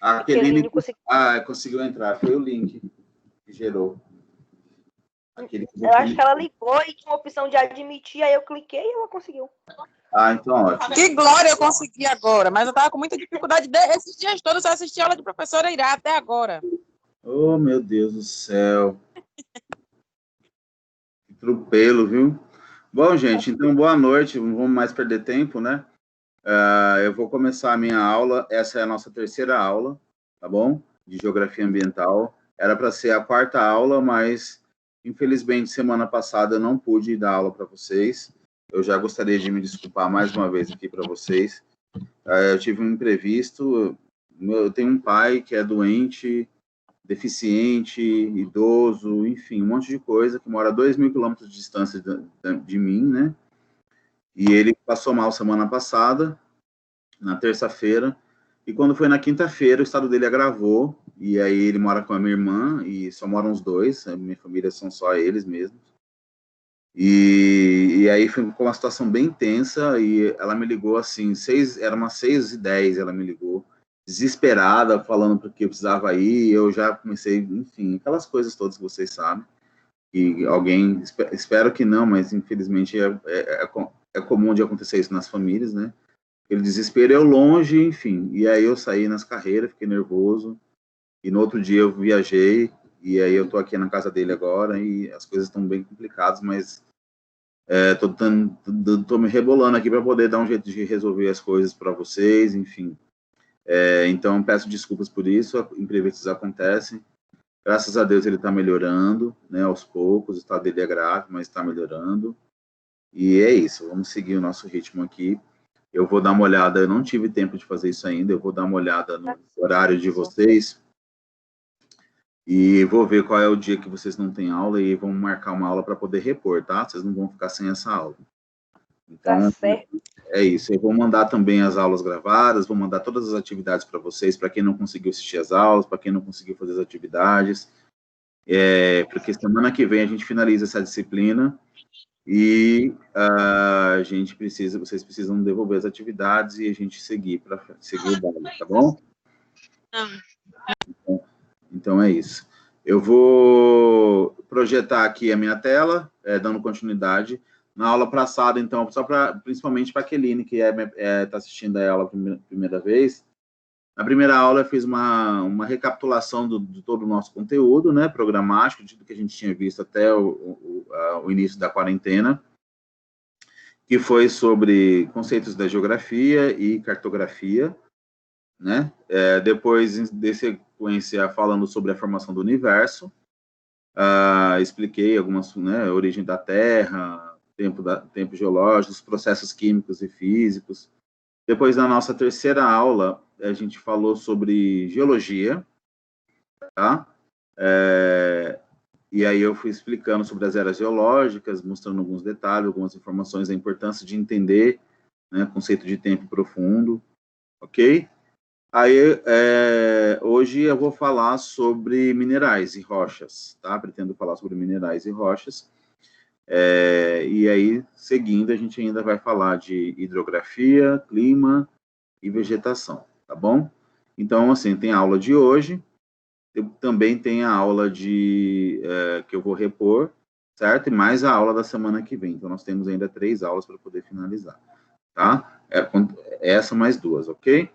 A Aqueline conseguiu entrar, foi o link que gerou. Eu acho que ela ligou e tinha uma opção de admitir, aí eu cliquei e ela conseguiu. Ah, então ótimo. Que glória eu consegui agora, mas eu tava com muita dificuldade esses dias todos, eu assisti a aula de professora Irá até agora. Oh, meu Deus do céu. Que atropelo, viu? Bom, gente, então boa noite, não vamos mais perder tempo, né? Eu vou começar a minha aula, essa é a nossa terceira aula, tá bom? De Geografia Ambiental. Era para ser a quarta aula, mas infelizmente semana passada eu não pude dar aula para vocês. Eu já gostaria de me desculpar mais uma vez aqui para vocês. Eu tive um imprevisto, eu tenho um pai que é doente, deficiente, idoso, enfim, um monte de coisa, que mora a 2.000 quilômetros de distância de mim, né? E ele passou mal semana passada, na terça-feira, e quando foi na quinta-feira, o estado dele agravou, e aí ele mora com a minha irmã, e só moram os dois, a minha família são só eles mesmos. E aí foi uma situação bem tensa, e ela me ligou assim, era umas 6h10, ela me ligou, desesperada, falando porque eu precisava ir, eu já comecei, enfim, aquelas coisas todas que vocês sabem, e alguém, espero que não, mas infelizmente é comum de acontecer isso nas famílias, né? Aquele desespero, eu longe, enfim, e aí eu saí nas carreiras, fiquei nervoso, e no outro dia eu viajei, e aí eu tô aqui na casa dele agora, e as coisas estão bem complicadas, mas tô me rebolando aqui para poder dar um jeito de resolver as coisas para vocês, enfim. Então, peço desculpas por isso, imprevistos acontecem. Graças a Deus ele está melhorando, né, aos poucos, o estado dele é grave, mas está melhorando. E é isso, vamos seguir o nosso ritmo aqui. Eu vou dar uma olhada, eu não tive tempo de fazer isso ainda, eu vou dar uma olhada no horário de vocês e vou ver qual é o dia que vocês não têm aula e vamos marcar uma aula para poder repor, tá? Vocês não vão ficar sem essa aula. Então, tá certo. É isso, eu vou mandar também as aulas gravadas, vou mandar todas as atividades para vocês, para quem não conseguiu assistir as aulas, para quem não conseguiu fazer as atividades, porque semana que vem a gente finaliza essa disciplina e vocês precisam devolver as atividades e a gente seguir o baile, tá bom? Então é isso. Eu vou projetar aqui a minha tela, dando continuidade. Na aula passada, então, principalmente para a Aqueline, que está assistindo a aula a primeira vez, na primeira aula eu fiz uma recapitulação de todo o nosso conteúdo, né, programático, de tudo que a gente tinha visto até o início da quarentena, que foi sobre conceitos da geografia e cartografia, né, depois de sequência falando sobre a formação do universo, expliquei algumas, né, origem da Terra, tempo geológico, os processos químicos e físicos. Depois, na nossa terceira aula, a gente falou sobre geologia, tá? E aí eu fui explicando sobre as eras geológicas, mostrando alguns detalhes, algumas informações, a importância de entender, né, conceito de tempo profundo, ok? Aí, hoje eu vou falar sobre minerais e rochas, tá? Pretendo falar sobre minerais e rochas. E aí, seguindo, a gente ainda vai falar de hidrografia, clima e vegetação, tá bom? Então, assim, tem a aula de hoje, também tem a aula que eu vou repor, certo? E mais a aula da semana que vem. Então, nós temos ainda 3 aulas para poder finalizar, tá? Essa mais 2, ok?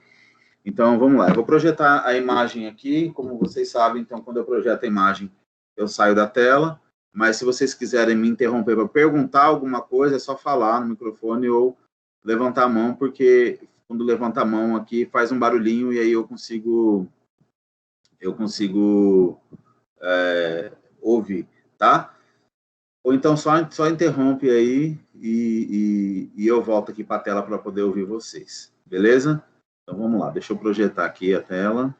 Então, vamos lá. Eu vou projetar a imagem aqui, como vocês sabem, então, quando eu projeto a imagem, eu saio da tela, mas se vocês quiserem me interromper para perguntar alguma coisa, é só falar no microfone ou levantar a mão, porque quando levanta a mão aqui, faz um barulhinho e aí eu consigo ouvir, tá? Ou então só interrompe aí e eu volto aqui para a tela para poder ouvir vocês, beleza? Então, vamos lá, deixa eu projetar aqui a tela.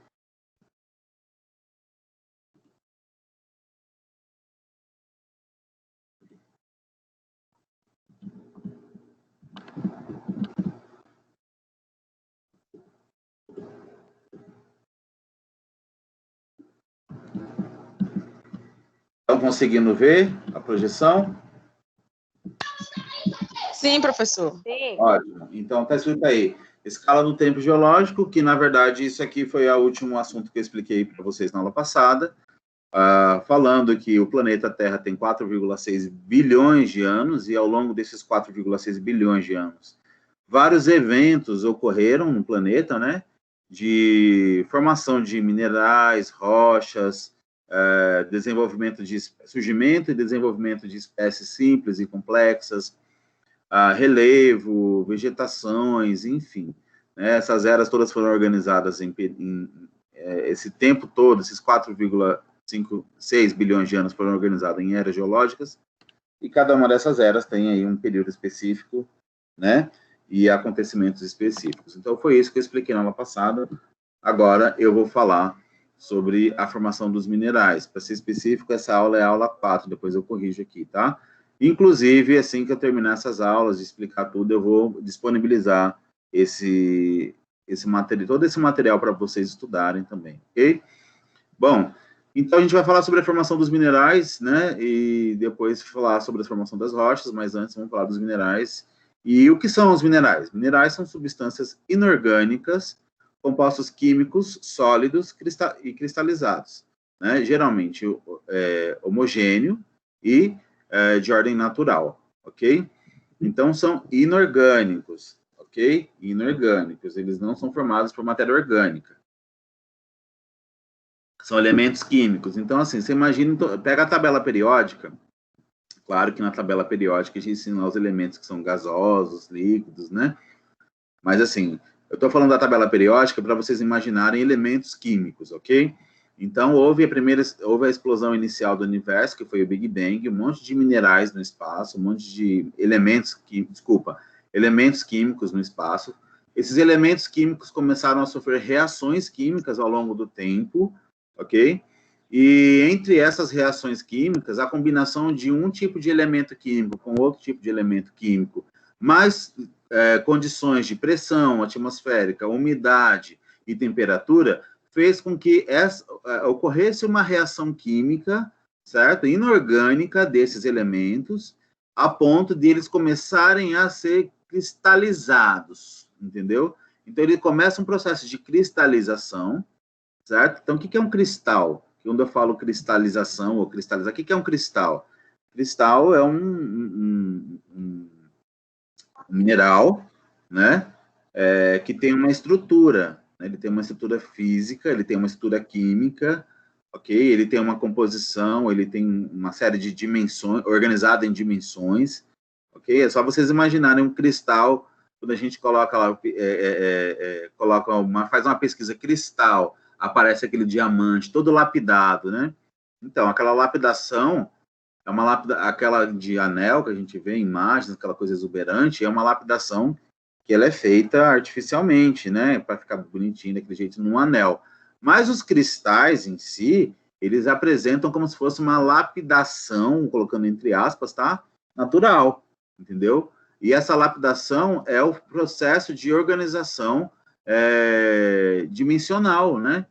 Estão conseguindo ver a projeção? Sim, professor. Sim. Ótimo. Então, está escrito aí, Escala do tempo geológico, que na verdade isso aqui foi o último assunto que eu expliquei para vocês na aula passada, falando que o planeta Terra tem 4,6 bilhões de anos, e ao longo desses 4,6 bilhões de anos, vários eventos ocorreram no planeta, né, de formação de minerais, rochas, surgimento e desenvolvimento de espécies simples e complexas, relevo, vegetações, enfim. Né, essas eras todas foram organizadas esse tempo todo, esses 4,6 bilhões de anos foram organizados em eras geológicas, e cada uma dessas eras tem aí um período específico, né, e acontecimentos específicos. Então, foi isso que eu expliquei na aula passada. Agora, eu vou falar sobre a formação dos minerais. Para ser específico, essa aula é a aula 4, depois eu corrijo aqui, tá? Inclusive, assim que eu terminar essas aulas, de explicar tudo, eu vou disponibilizar todo esse material para vocês estudarem também, ok? Bom, então a gente vai falar sobre a formação dos minerais, né? E depois falar sobre a formação das rochas, mas antes vamos falar dos minerais. E o que são os minerais? Minerais são substâncias inorgânicas, compostos químicos sólidos e cristalizados, né? Geralmente homogêneo e de ordem natural, ok? Então, são inorgânicos, ok? Inorgânicos, eles não são formados por matéria orgânica. São elementos químicos. Então, assim, você imagina, pega a tabela periódica. Claro que na tabela periódica a gente ensina os elementos que são gasosos, líquidos, né? Mas, assim, eu estou falando da tabela periódica para vocês imaginarem elementos químicos, ok? Então, houve a explosão inicial do universo, que foi o Big Bang, um monte de minerais no espaço, um monte de elementos químicos no espaço. Esses elementos químicos começaram a sofrer reações químicas ao longo do tempo, ok? E entre essas reações químicas, a combinação de um tipo de elemento químico com outro tipo de elemento químico, mais condições de pressão atmosférica, umidade e temperatura, fez com que ocorresse uma reação química, certo? Inorgânica desses elementos, a ponto de eles começarem a ser cristalizados, entendeu? Então, ele começa um processo de cristalização, certo? Então, o que é um cristal? Quando eu falo cristalização ou cristalizar, o que é um cristal? Cristal é um mineral, né? Que tem uma estrutura, né? Ele tem uma estrutura física, ele tem uma estrutura química, ok? Ele tem uma composição, ele tem uma série de dimensões, organizada em dimensões, ok? É só vocês imaginarem um cristal, quando a gente coloca lá, faz uma pesquisa cristal, aparece aquele diamante todo lapidado, né? Então, aquela lapidação é uma aquela de anel que a gente vê em imagens, aquela coisa exuberante, é uma lapidação que ela é feita artificialmente, né? Para ficar bonitinho daquele jeito num anel. Mas os cristais em si, eles apresentam como se fosse uma lapidação, colocando entre aspas, tá? Natural, entendeu? E essa lapidação é o processo de organização dimensional, né?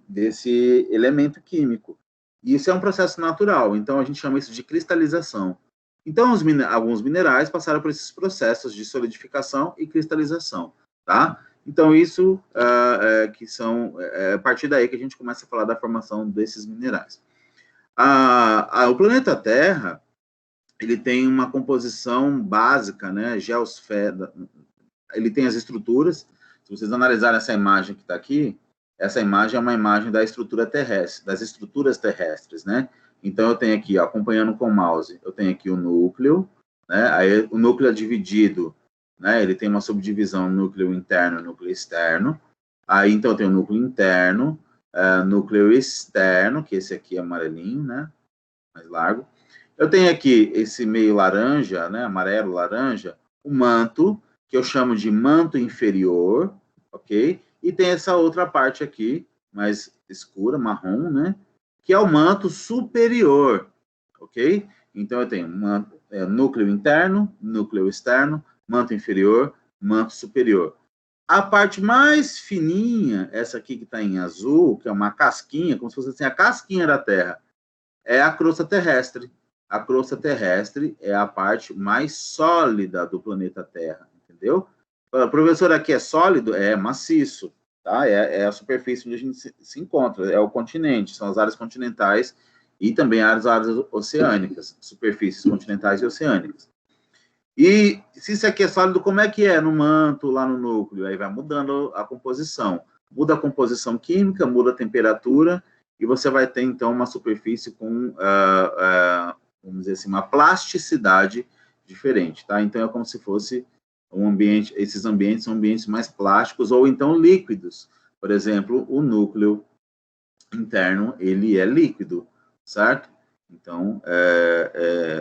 Desse elemento químico. E isso é um processo natural, então a gente chama isso de cristalização. Então, alguns minerais passaram por esses processos de solidificação e cristalização, tá? Então, isso a partir daí que a gente começa a falar da formação desses minerais. O planeta Terra, ele tem uma composição básica, né, geosfera, ele tem as estruturas. Se vocês analisarem essa imagem que está aqui, essa imagem é uma imagem da estrutura terrestre, das estruturas terrestres, né? Então, eu tenho aqui, ó, acompanhando com o mouse, eu tenho aqui o núcleo, né? Aí, o núcleo é dividido, né? Ele tem uma subdivisão, núcleo interno e núcleo externo. Aí, então, eu tenho o núcleo interno, núcleo externo, que esse aqui é amarelinho, né? Mais largo. Eu tenho aqui esse meio laranja, né? Amarelo, laranja, o manto, que eu chamo de manto inferior, ok? E tem essa outra parte aqui, mais escura, marrom, né? Que é o manto superior, ok? Então, eu tenho núcleo interno, núcleo externo, manto inferior, manto superior. A parte mais fininha, essa aqui que está em azul, que é uma casquinha, como se fosse assim, a casquinha da Terra, é a crosta terrestre. A crosta terrestre é a parte mais sólida do planeta Terra, entendeu? Professor, aqui é sólido? É maciço, tá? É a superfície onde a gente se encontra, é o continente, são as áreas continentais e também as áreas oceânicas, superfícies continentais e oceânicas. E se isso aqui é sólido, como é que é no manto, lá no núcleo? Aí vai mudando a composição. Muda a composição química, muda a temperatura, e você vai ter, então, uma superfície com, vamos dizer assim, uma plasticidade diferente, tá? Então, é como se fosse um ambiente, esses ambientes são ambientes mais plásticos, ou então líquidos. Por exemplo, o núcleo interno, ele é líquido, certo? Então,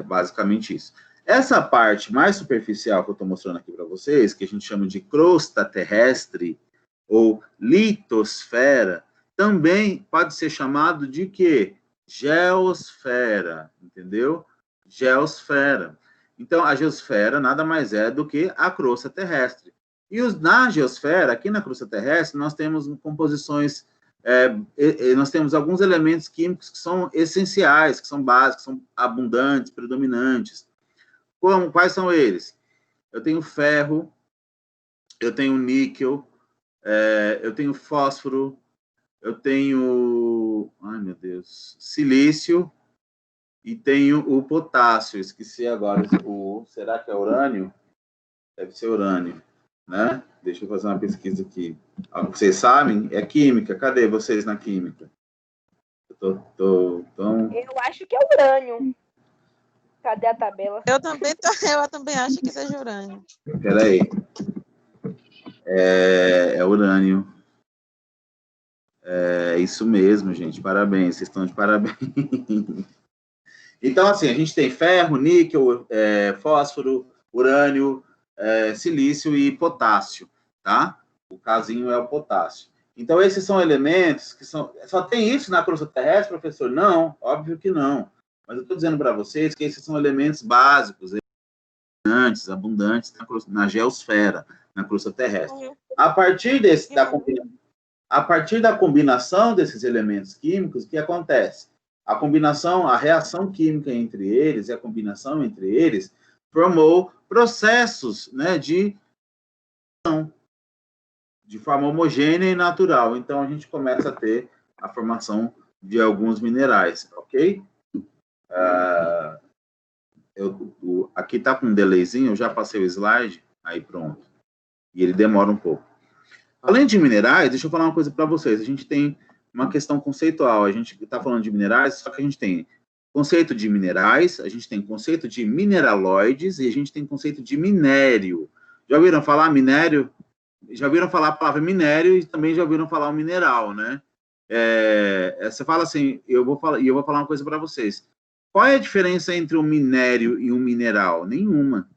basicamente isso. Essa parte mais superficial que eu estou mostrando aqui para vocês, que a gente chama de crosta terrestre, ou litosfera, também pode ser chamado de quê? Geosfera, entendeu? Geosfera. Então, a geosfera nada mais é do que a crosta terrestre. E na geosfera, aqui na crosta terrestre, nós temos composições, nós temos alguns elementos químicos que são essenciais, que são básicos, que são abundantes, predominantes. Quais são eles? Eu tenho ferro, eu tenho níquel, eu tenho fósforo, eu tenho, ai meu Deus, silício e tenho o potássio. Esqueci agora, será que é urânio? Deve ser urânio, né? Deixa eu fazer uma pesquisa aqui. Vocês sabem? É química. Cadê vocês na química? Eu acho que é urânio. Cadê a tabela? Eu também acho que seja urânio. Peraí. É urânio. É isso mesmo, gente. Parabéns. Vocês estão de parabéns. Então, assim, a gente tem ferro, níquel, fósforo, urânio, silício e potássio, tá? O casinho é o potássio. Então, esses são elementos que são... Só tem isso na crosta terrestre, professor? Não, óbvio que não. Mas eu estou dizendo para vocês que esses são elementos básicos, abundantes na geosfera, na crosta terrestre. A partir da combinação desses elementos químicos, o que acontece? A reação química entre eles e a combinação entre eles formou processos, né, de forma homogênea e natural. Então, a gente começa a ter a formação de alguns minerais, ok? Aqui está com um delayzinho, eu já passei o slide, aí pronto. E ele demora um pouco. Além de minerais, deixa eu falar uma coisa para vocês. A gente tem uma questão conceitual. A gente está falando de minerais, só que a gente tem conceito de minerais, a gente tem conceito de mineraloides e a gente tem conceito de minério. Já ouviram falar minério? Já ouviram falar a palavra minério e também já ouviram falar o mineral, né? Você fala assim, eu vou falar uma coisa para vocês. Qual é a diferença entre um minério e um mineral? Nenhuma.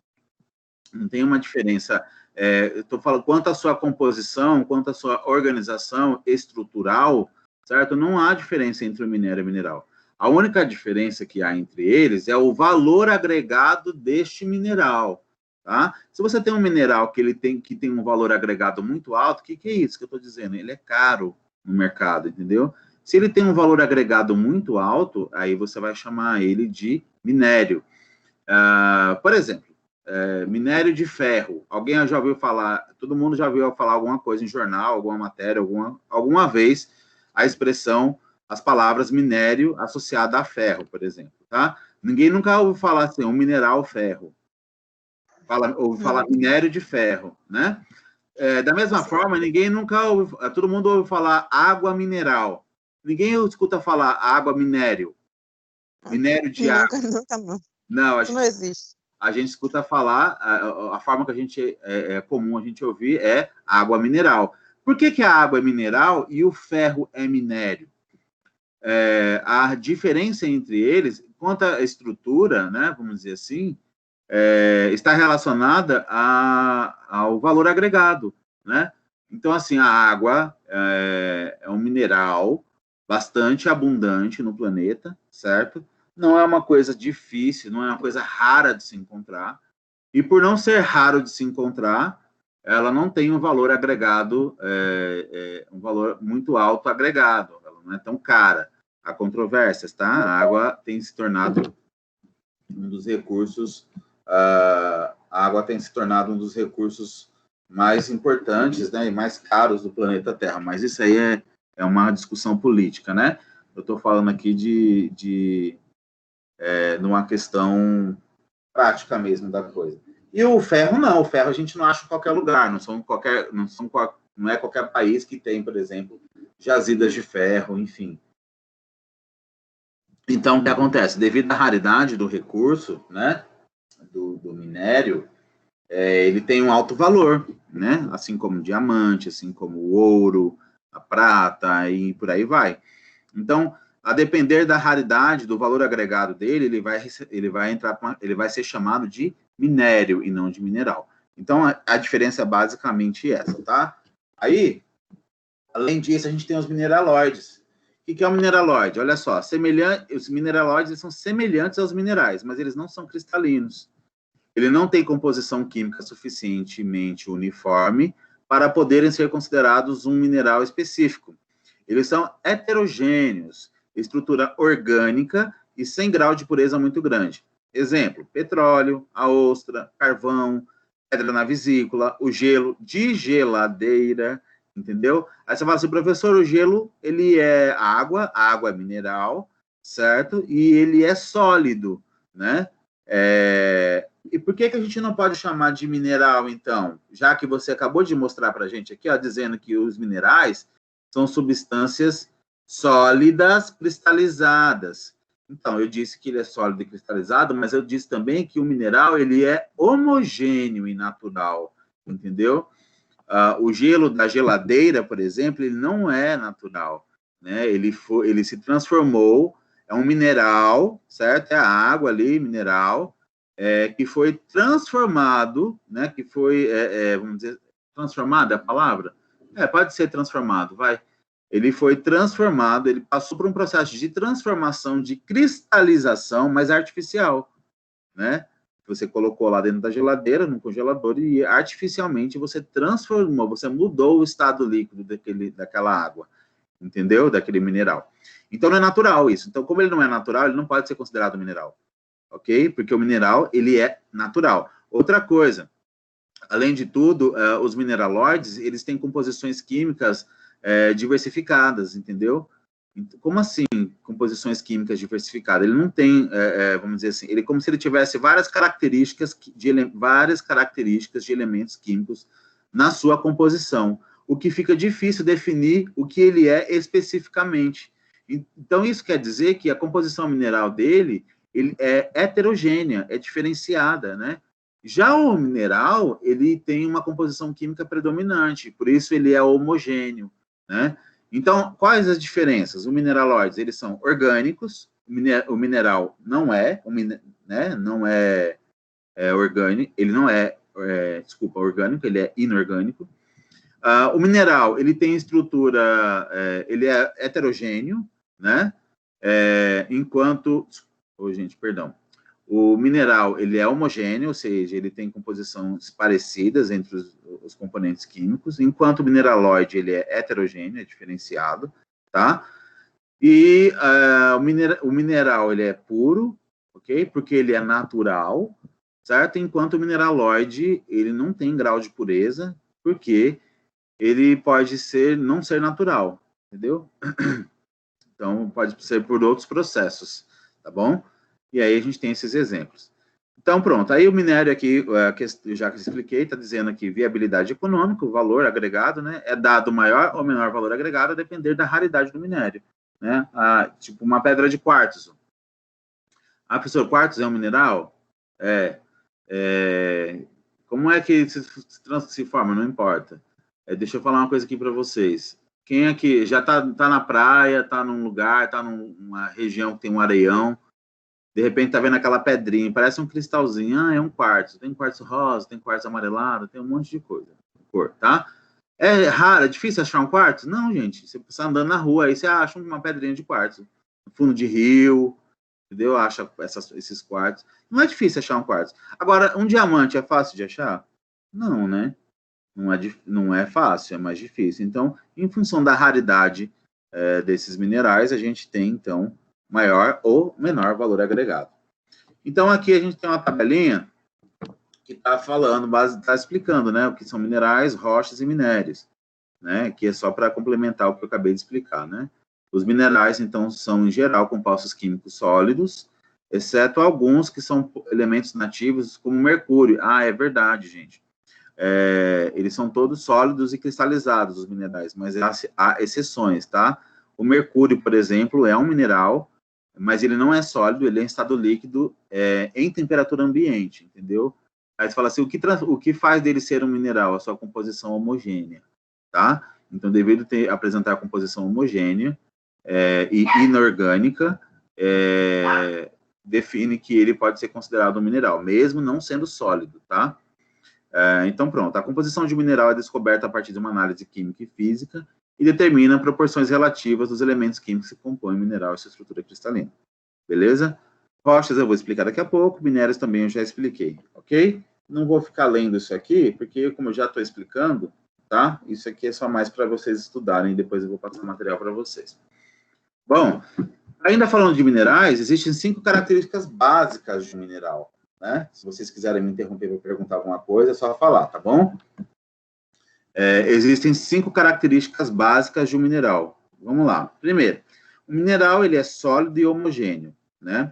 Não tem uma diferença. Eu estou falando quanto à sua composição, quanto à sua organização estrutural, certo? Não há diferença entre o minério e o mineral. A única diferença que há entre eles é o valor agregado deste mineral, tá? Se você tem um mineral que tem um valor agregado muito alto, o que é isso que eu estou dizendo? Ele é caro no mercado, entendeu? Se ele tem um valor agregado muito alto, aí você vai chamar ele de minério. Por exemplo, minério de ferro. Alguém já ouviu falar, todo mundo já ouviu falar alguma coisa em jornal, alguma matéria, alguma vez, a expressão, as palavras minério associado a ferro, por exemplo, tá? Ninguém nunca ouviu falar assim, um mineral ferro. Ouve falar minério de ferro, né? Da mesma forma, ninguém nunca ouve, todo mundo ouve falar água mineral. Ninguém escuta falar água minério. Minério de água. Nunca não. Não, Isso não existe. A gente escuta falar, a forma que a gente é comum a gente ouvir é água mineral. Por que a água é mineral e o ferro é minério? A diferença entre eles, quanto à estrutura, né, vamos dizer assim, está relacionada ao valor agregado, né? Então, assim, a água é um mineral bastante abundante no planeta, certo? Não é uma coisa difícil, não é uma coisa rara de se encontrar. E por não ser raro de se encontrar, ela não tem um valor agregado, um valor muito alto agregado. Ela não é tão cara. Há controvérsias, tá? A água tem se tornado um dos recursos, mais importantes, né, e mais caros do planeta Terra. Mas isso aí é uma discussão política, né? Eu estou falando aqui de uma questão prática mesmo da coisa. E o ferro não, o ferro a gente não acha em qualquer lugar, não é qualquer país que tem, por exemplo, jazidas de ferro, enfim. Então, o que acontece? Devido à raridade do recurso, né, do minério, ele tem um alto valor, né, assim como o diamante, assim como o ouro, a prata e por aí vai. Então, a depender da raridade, do valor agregado dele, ele vai ser chamado de minério e não de mineral. Então, a diferença é basicamente essa, tá? Aí, além disso, a gente tem os mineraloides. O que é um mineraloide? Olha só, os mineraloides são semelhantes aos minerais, mas eles não são cristalinos. Ele não tem composição química suficientemente uniforme para poderem ser considerados um mineral específico. Eles são heterogêneos, estrutura orgânica e sem grau de pureza muito grande. Exemplo, petróleo, a ostra, carvão, pedra na vesícula, o gelo de geladeira, entendeu? Aí você fala assim, professor, o gelo, ele é água, a água é mineral, certo? E ele é sólido, né? E por que a gente não pode chamar de mineral, então? Já que você acabou de mostrar para a gente aqui, ó, dizendo que os minerais são substâncias sólidas cristalizadas. Então, eu disse que ele é sólido e cristalizado, mas eu disse também que o mineral ele é homogêneo e natural, entendeu? O gelo da geladeira, por exemplo, ele não é natural, né? Ele se transformou, é um mineral, certo? É a água ali, mineral, que foi transformado, né? Que foi, vamos dizer, transformada é a palavra? Pode ser transformado, vai. Ele foi transformado, ele passou por um processo de transformação, de cristalização, mas artificial, né? Você colocou lá dentro da geladeira, no congelador, e artificialmente você transformou, você mudou o estado líquido daquela água, entendeu? Daquele mineral. Então, não é natural isso. Então, como ele não é natural, ele não pode ser considerado mineral, ok? Porque o mineral, ele é natural. Outra coisa, além de tudo, os mineraloides, eles têm composições químicas diversificadas, entendeu? Como assim, composições químicas diversificadas? Ele não tem, vamos dizer assim, ele é como se ele tivesse várias características de elementos químicos na sua composição, o que fica difícil definir o que ele é especificamente. Então, isso quer dizer que a composição mineral dele ele é heterogênea, é diferenciada, né? Já o mineral, ele tem uma composição química predominante, por isso ele é homogêneo, né? Então, quais as diferenças? Os mineraloides, eles são orgânicos, o mineral não é, né? Não é, orgânico, ele não é, orgânico, ele é inorgânico. O mineral, ele tem estrutura, ele é heterogêneo, né? Enquanto, o mineral, ele é homogêneo, ou seja, ele tem composições parecidas entre os componentes químicos, enquanto o mineraloide, ele é heterogêneo, é diferenciado, tá? E o mineral, ele é puro, ok? Porque ele é natural, certo? Enquanto o mineraloide, ele não tem grau de pureza, porque ele pode não ser natural, entendeu? Então, pode ser por outros processos, tá bom? E aí a gente tem esses exemplos. Então, pronto. Aí o minério aqui, já que eu expliquei, está dizendo aqui viabilidade econômica, o valor agregado, né? É dado maior ou menor valor agregado a depender da raridade do minério, né? Tipo uma pedra de quartzo. Professor, quartzo é um mineral? Como é que se forma? Não importa. Deixa eu falar uma coisa aqui para vocês. Quem aqui já tá na praia, tá num lugar, tá numa região que tem um areião, de repente tá vendo aquela pedrinha, parece um cristalzinho, é um quartzo. Tem quartzo rosa, tem quartzo amarelado, tem um monte de coisa, cor, tá? É raro, é difícil achar um quartzo? Não, gente. Você está andando na rua, aí você acha uma pedrinha de quartzo. No fundo de rio, entendeu? Acha esses quartzos. Não é difícil achar um quartzo. Agora, um diamante é fácil de achar? Não, né? Não é fácil, é mais difícil. Então, em função da raridade desses minerais, a gente tem, então, maior ou menor valor agregado. Então, aqui a gente tem uma tabelinha que está falando, está explicando, né, o que são minerais, rochas e minérios, né, que é só para complementar o que eu acabei de explicar, né. Os minerais, então, são, em geral, compostos químicos sólidos, exceto alguns que são elementos nativos, como mercúrio. Ah, é verdade, gente. Eles são todos sólidos e cristalizados, os minerais, mas há exceções, tá? O mercúrio, por exemplo, é um mineral, mas ele não é sólido, ele é em estado líquido em temperatura ambiente, entendeu? Aí você fala assim, o que faz dele ser um mineral? A sua composição homogênea, tá? Então, devido apresentar a composição homogênea e inorgânica, define que ele pode ser considerado um mineral, mesmo não sendo sólido, tá? Então, pronto, a composição de um mineral é descoberta a partir de uma análise química e física e determina proporções relativas dos elementos químicos que compõem o mineral e sua estrutura cristalina. Beleza? Rochas eu vou explicar daqui a pouco, minérios também eu já expliquei, ok? Não vou ficar lendo isso aqui, porque como eu já estou explicando, tá? Isso aqui é só mais para vocês estudarem, depois eu vou passar o material para vocês. Bom, ainda falando de minerais, existem 5 características básicas de um mineral, né? Se vocês quiserem me interromper para perguntar alguma coisa, é só falar, tá bom? Existem 5 características básicas de um mineral. Vamos lá. Primeiro, o mineral ele é sólido e homogêneo, né?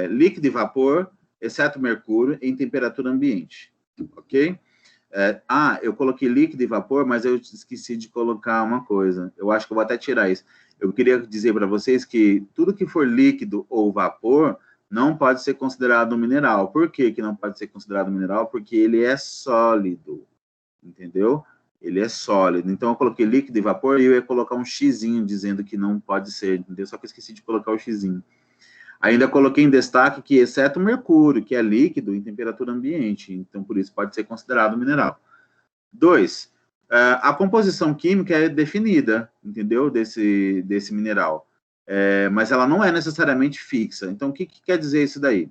Líquido e vapor, exceto mercúrio, em temperatura ambiente, ok? Eu coloquei líquido e vapor, mas eu esqueci de colocar uma coisa. Eu acho que eu vou até tirar isso. Eu queria dizer para vocês que tudo que for líquido ou vapor não pode ser considerado um mineral. Por que não pode ser considerado um mineral? Porque ele é sólido, entendeu? Ele é sólido. Então, eu coloquei líquido e vapor e eu ia colocar um xizinho dizendo que não pode ser, entendeu? Só que eu esqueci de colocar o xizinho. Ainda coloquei em destaque que, exceto o mercúrio, que é líquido em temperatura ambiente, então, por isso, pode ser considerado mineral. 2, a composição química é definida, entendeu? Desse mineral. Mas ela não é necessariamente fixa. Então, o que quer dizer isso daí?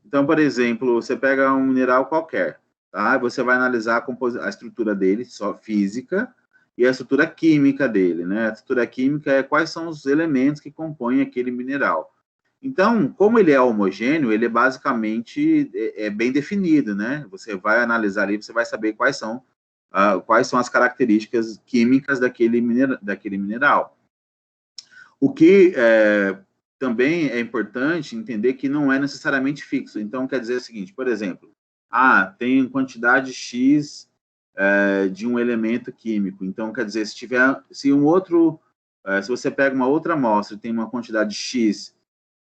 Então, por exemplo, você pega um mineral qualquer, tá? Você vai analisar a estrutura dele, só física, e a estrutura química dele, né? A estrutura química é quais são os elementos que compõem aquele mineral. Então, como ele é homogêneo, ele é basicamente bem definido, né? Você vai analisar ali, você vai saber quais são as características químicas daquele mineral. O que também é importante entender que não é necessariamente fixo. Então, quer dizer o seguinte, por exemplo, tem quantidade X de um elemento químico. Então, quer dizer, se você pega uma outra amostra e tem uma quantidade X,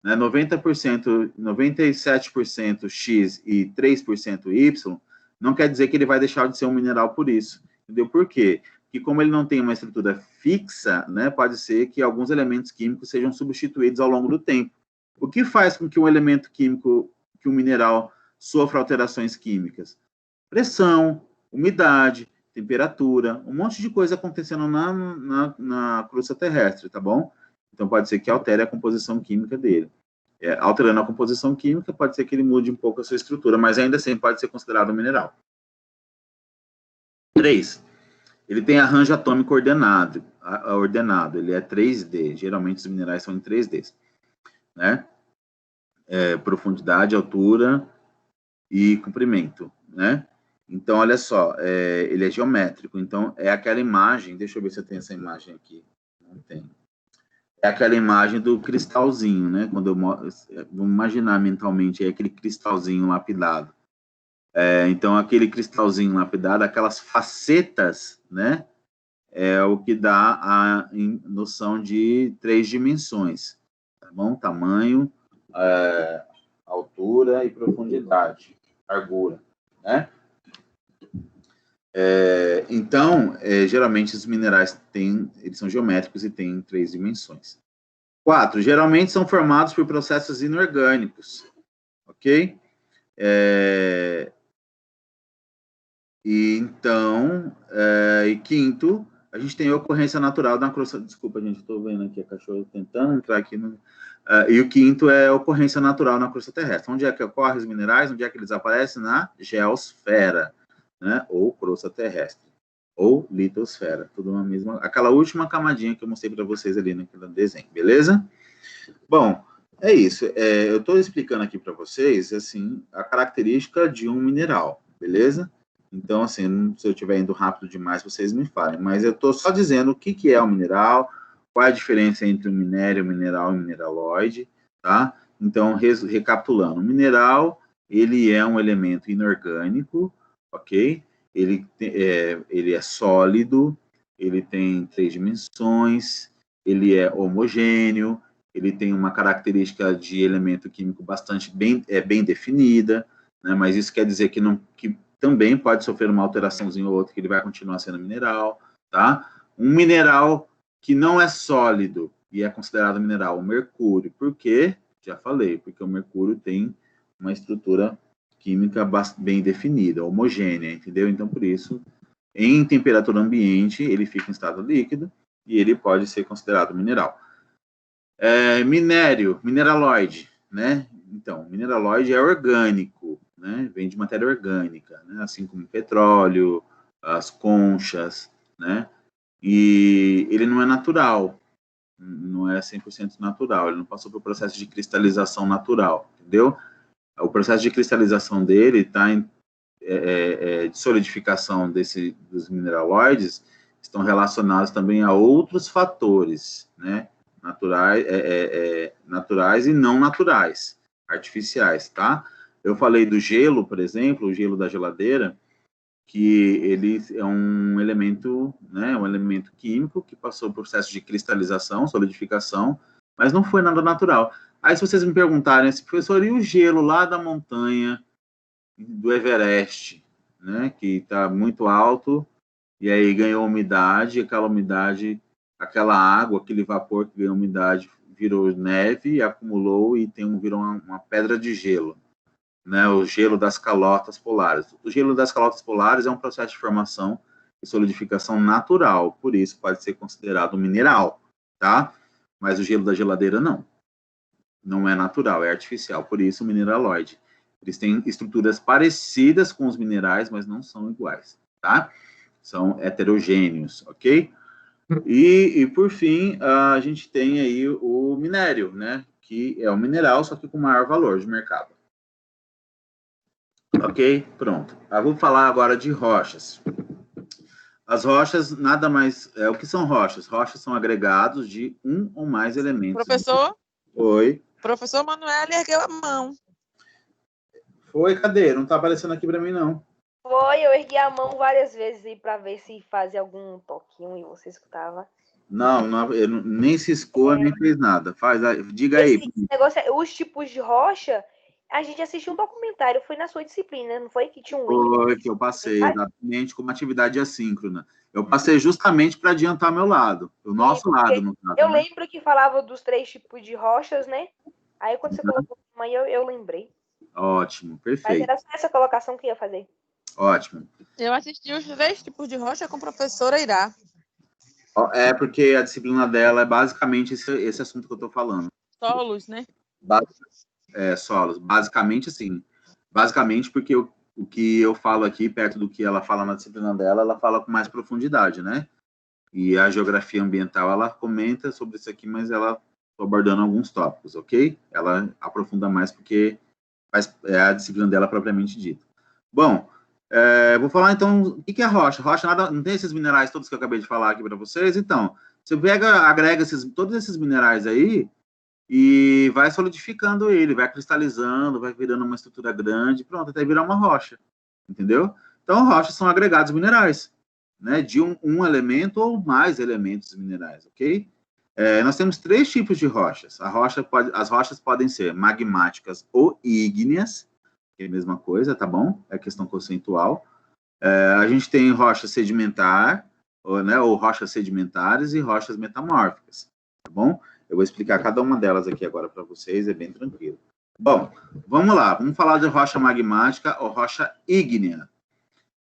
né, 90%, 97% X e 3% Y, não quer dizer que ele vai deixar de ser um mineral por isso. Entendeu? Por quê? Porque como ele não tem uma estrutura fixa, né, pode ser que alguns elementos químicos sejam substituídos ao longo do tempo. O que faz com que um elemento químico, que um mineral, sofra alterações químicas? Pressão, umidade, temperatura, um monte de coisa acontecendo na crosta terrestre, tá bom? Então, pode ser que altere a composição química dele. Alterando a composição química, pode ser que ele mude um pouco a sua estrutura, mas ainda assim pode ser considerado um mineral. 3. Ele tem arranjo atômico ordenado. Ele é 3D. Geralmente, os minerais são em 3D. Né? Profundidade, altura e comprimento. Né? Então, olha só, ele é geométrico. Então, é aquela imagem, deixa eu ver se eu tenho essa imagem aqui. Não tenho. É aquela imagem do cristalzinho, né? Quando vamos imaginar mentalmente, aquele cristalzinho lapidado. Então, aquele cristalzinho lapidado, aquelas facetas, né? É o que dá a noção de 3 dimensões, tá bom? Tamanho, altura e profundidade, largura, né? Então, geralmente os minerais eles são geométricos e têm 3 dimensões. 4. Geralmente são formados por processos inorgânicos, ok? E quinto, a gente tem a ocorrência natural da crosta. Desculpa, gente, estou vendo aqui a cachorra tentando entrar aqui. E o quinto é a ocorrência natural na crosta terrestre. Onde é que ocorrem os minerais? Onde é que eles aparecem? Na geosfera, né? Ou crosta terrestre, ou litosfera, tudo uma mesma. Aquela última camadinha que eu mostrei para vocês ali naquele desenho, beleza? Bom, É isso. Eu estou explicando aqui para vocês, assim, a característica de um mineral, beleza? Então, assim, se eu estiver indo rápido demais, vocês me falem. Mas eu estou só dizendo o que é um mineral, qual é a diferença entre um minério, mineral e mineraloide, tá? Então, recapitulando, o mineral, ele é um elemento inorgânico, ok? Ele é sólido, ele tem 3 dimensões, ele é homogêneo, ele tem uma característica de elemento químico bastante bem definida, né? Mas isso quer dizer que também pode sofrer uma alteraçãozinha ou outra, que ele vai continuar sendo mineral, tá? Um mineral que não é sólido e é considerado mineral, o mercúrio. Por quê? Já falei, porque o mercúrio tem uma estrutura química bem definida, homogênea, entendeu? Então, por isso, em temperatura ambiente, ele fica em estado líquido e ele pode ser considerado mineral. Mineraloide, né? Então, mineraloide é orgânico, né? Vem de matéria orgânica, né? Assim como o petróleo, as conchas, né? E ele não é natural, não é 100% natural, ele não passou pelo processo de cristalização natural, entendeu? O processo de cristalização dele está de solidificação dos mineraloides estão relacionados também a outros fatores, né? Naturais e não naturais, artificiais, tá? Eu falei do gelo, por exemplo, o gelo da geladeira, que ele é um elemento, né, um elemento químico que passou por processo de cristalização, solidificação, mas não foi nada natural. Aí, se vocês me perguntarem, professor, e o gelo lá da montanha do Everest, né, que está muito alto, e aí ganhou umidade, aquela água, aquele vapor que ganhou umidade, virou neve, acumulou e virou uma pedra de gelo, né? O gelo das calotas polares. O gelo das calotas polares é um processo de formação e solidificação natural, por isso pode ser considerado mineral, tá? Mas o gelo da geladeira não. Não é natural, é artificial, por isso mineraloide. Eles têm estruturas parecidas com os minerais, mas não são iguais, tá? São heterogêneos, ok? E por fim, a gente tem aí o minério, né? Que é um mineral, só que com maior valor de mercado. Ok? Pronto. Eu vou falar agora de rochas. As rochas, nada mais... o que são rochas? Rochas são agregados de um ou mais elementos. Professor? Oi. Professor Manuel ergueu a mão. Foi, cadê? Não tá aparecendo aqui para mim, não. Foi, eu ergui a mão várias vezes para ver se fazia algum toquinho e você escutava. Não, nem ciscou, nem fez nada. Diga aí. Esse negócio, os tipos de rocha, a gente assistiu um documentário, foi na sua disciplina, não foi? Que tinha um link. Foi que eu passei, exatamente, como atividade assíncrona. Eu passei justamente para adiantar meu lado, o nosso lado, no caso. Eu lembro que falava dos 3 tipos de rochas, né? Aí quando você colocou aí, eu lembrei. Ótimo, perfeito. Mas era só essa colocação que ia fazer. Ótimo. Eu assisti os 3 tipos de rocha com a professora Irá. É porque a disciplina dela é basicamente esse assunto que eu estou falando. Solos, né? Solos. Basicamente, assim. Basicamente porque o que eu falo aqui, perto do que ela fala na disciplina dela, ela fala com mais profundidade, né? E a geografia ambiental, ela comenta sobre isso aqui, mas ela está abordando alguns tópicos, ok? Ela aprofunda mais porque é a disciplina dela propriamente dita. Bom, vou falar então o que é rocha. Rocha não tem esses minerais todos que eu acabei de falar aqui para vocês. Então, você agrega todos esses minerais aí e vai solidificando ele, vai cristalizando, vai virando uma estrutura grande, pronto, até virar uma rocha, entendeu? Então, rochas são agregados minerais, né, de um elemento ou mais elementos minerais, ok? Nós temos 3 tipos de rochas. As rochas podem ser magmáticas ou ígneas, que é a mesma coisa, tá bom? É questão conceitual. A gente tem rocha sedimentar, ou rochas sedimentares e rochas metamórficas, tá bom? Eu vou explicar cada uma delas aqui agora para vocês, é bem tranquilo. Bom, vamos lá, vamos falar de rocha magmática ou rocha ígnea.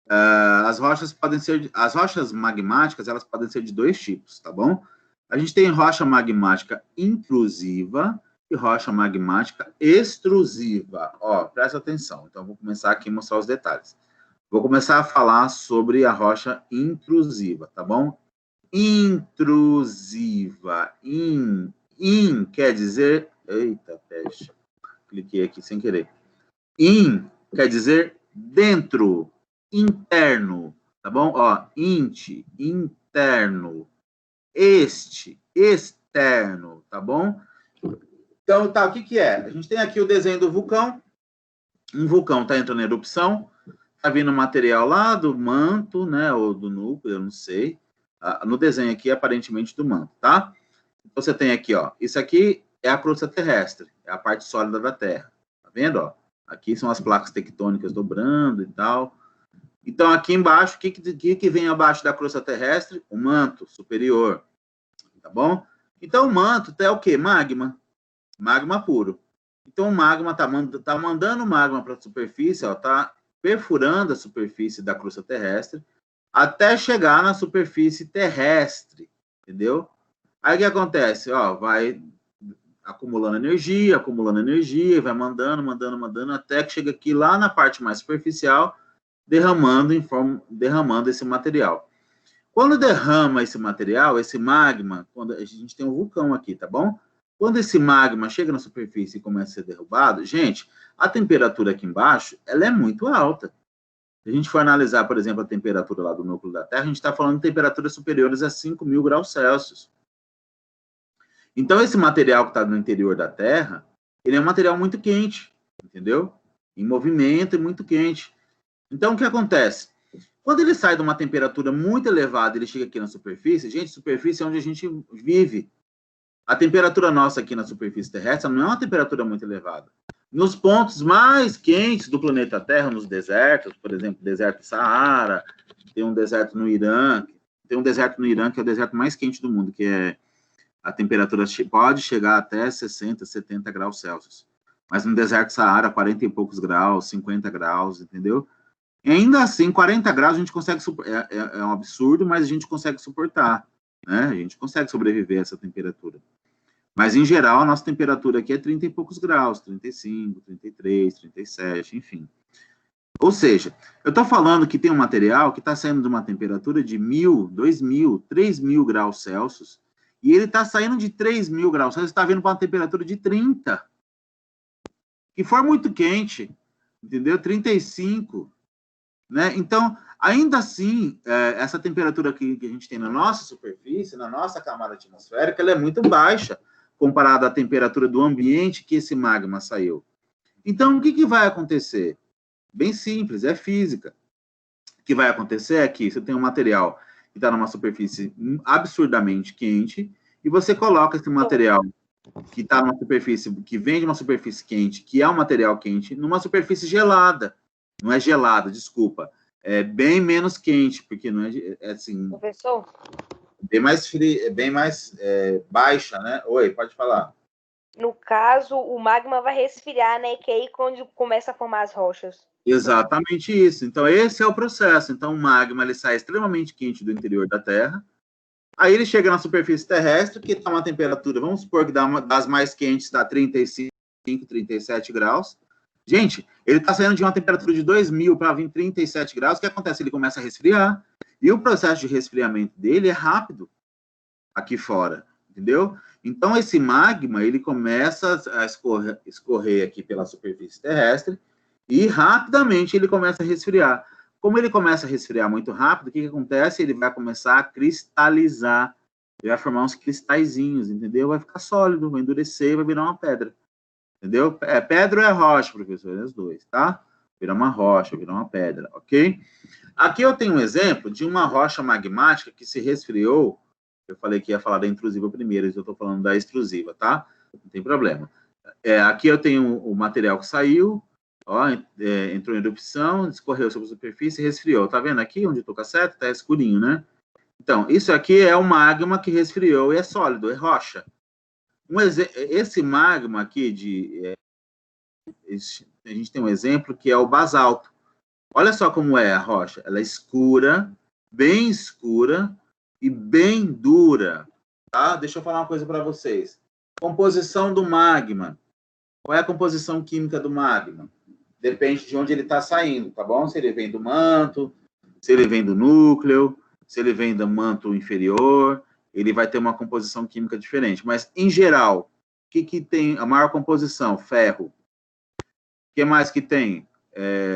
As rochas magmáticas, elas podem ser de 2 tipos, tá bom? A gente tem rocha magmática intrusiva e rocha magmática extrusiva. Ó, presta atenção. Então, vou começar aqui a mostrar os detalhes. Vou começar a falar sobre a rocha intrusiva, tá bom? Intrusiva. In quer dizer Eita, peste. Cliquei aqui sem querer. In quer dizer dentro, interno, tá bom? Ó, int, interno. Este, externo, tá bom? Então, tá, o que que é? A gente tem aqui o desenho do vulcão. Um vulcão tá entrando em erupção. Tá vindo material lá do manto, né? Ou do núcleo, eu não sei. No desenho aqui, aparentemente, do manto, tá? Então, você tem aqui, ó. Isso aqui é a crosta terrestre. É a parte sólida da Terra. Tá vendo, ó? Aqui são as placas tectônicas dobrando e tal. Então, aqui embaixo, o que vem abaixo da crosta terrestre? O manto superior. Tá bom? Então, o manto é o quê? Magma. Magma puro. Então, o magma tá mandando magma para a superfície, ó, tá perfurando a superfície da crosta terrestre até chegar na superfície terrestre, entendeu? Aí o que acontece? Ó, vai acumulando energia, e vai mandando, até que chega aqui lá na parte mais superficial, derramando esse material. Quando derrama esse material, esse magma, quando a gente tem um vulcão aqui, tá bom? Quando esse magma chega na superfície e começa a ser derrubado, gente, a temperatura aqui embaixo, ela é muito alta. Se a gente for analisar, por exemplo, a temperatura lá do núcleo da Terra, a gente está falando de temperaturas superiores a 5.000 graus Celsius. Então, esse material que está no interior da Terra, ele é um material muito quente, entendeu? Em movimento e muito quente. Então, o que acontece? Quando ele sai de uma temperatura muito elevada, ele chega aqui na superfície, gente, superfície é onde a gente vive. A temperatura nossa aqui na superfície terrestre não é uma temperatura muito elevada. Nos pontos mais quentes do planeta Terra, nos desertos, por exemplo, deserto Saara, tem um deserto no Irã, que é o deserto mais quente do mundo, que é a temperatura pode chegar até 60, 70 graus Celsius. Mas no deserto Saara, 40 e poucos graus, 50 graus, entendeu? E ainda assim, 40 graus a gente consegue, é um absurdo, mas a gente consegue suportar, né? A gente consegue sobreviver a essa temperatura. Mas, em geral, a nossa temperatura aqui é 30 e poucos graus, 35, 33, 37, enfim. Ou seja, eu estou falando que tem um material que está saindo de uma temperatura de 1.000, 2.000, 3.000 graus Celsius, e ele está saindo de 3.000 graus Celsius, está vindo para uma temperatura de 30, que for muito quente, entendeu? 35, né? Então, ainda assim, essa temperatura que a gente tem na nossa superfície, na nossa camada atmosférica, ela é muito baixa, comparada à temperatura do ambiente que esse magma saiu. Então, o que vai acontecer? Bem simples, é física. O que vai acontecer é que você tem um material que está numa superfície absurdamente quente, e você coloca esse material que está numa superfície, que vem de uma superfície quente, que é um material quente, numa superfície gelada. Não é gelada, desculpa. É bem menos quente, porque não é assim... Professor? Bem mais fria, bem mais baixa, né? Oi, pode falar. No caso, o magma vai resfriar, né? Que é aí quando começa a formar as rochas. Exatamente isso. Então, esse é o processo. Então, o magma ele sai extremamente quente do interior da Terra. Aí ele chega na superfície terrestre, que está uma temperatura, vamos supor que das mais quentes está 35, 37 graus. Gente, ele está saindo de uma temperatura de 2.000 para vir 37 graus. O que acontece? Ele começa a resfriar. E o processo de resfriamento dele é rápido aqui fora, entendeu? Então, esse magma, ele começa a escorrer aqui pela superfície terrestre e rapidamente ele começa a resfriar. Como ele começa a resfriar muito rápido, o que acontece? Ele vai começar a cristalizar, ele vai formar uns cristalzinhos, entendeu? Vai ficar sólido, vai endurecer e vai virar uma pedra, entendeu? Pedra ou é rocha, professor? É os dois, tá? Virar uma rocha, virar uma pedra, ok? Aqui eu tenho um exemplo de uma rocha magmática que se resfriou. Eu falei que ia falar da intrusiva primeiro, eu estou falando da extrusiva, tá? Não tem problema. Aqui eu tenho o material que saiu, ó, entrou em erupção, escorreu sobre a superfície e resfriou. Tá vendo aqui onde eu estou com a seta? Tá escurinho, né? Então, isso aqui é o magma que resfriou e é sólido, é rocha. Esse magma aqui, a gente tem um exemplo que é o basalto. Olha só como é a rocha. Ela é escura, bem escura e bem dura. Tá? Deixa eu falar uma coisa para vocês. Composição do magma. Qual é a composição química do magma? Depende de onde ele está saindo, tá bom? Se ele vem do manto, se ele vem do núcleo, se ele vem do manto inferior, ele vai ter uma composição química diferente. Mas, em geral, que tem a maior composição? Ferro. O que mais que tem?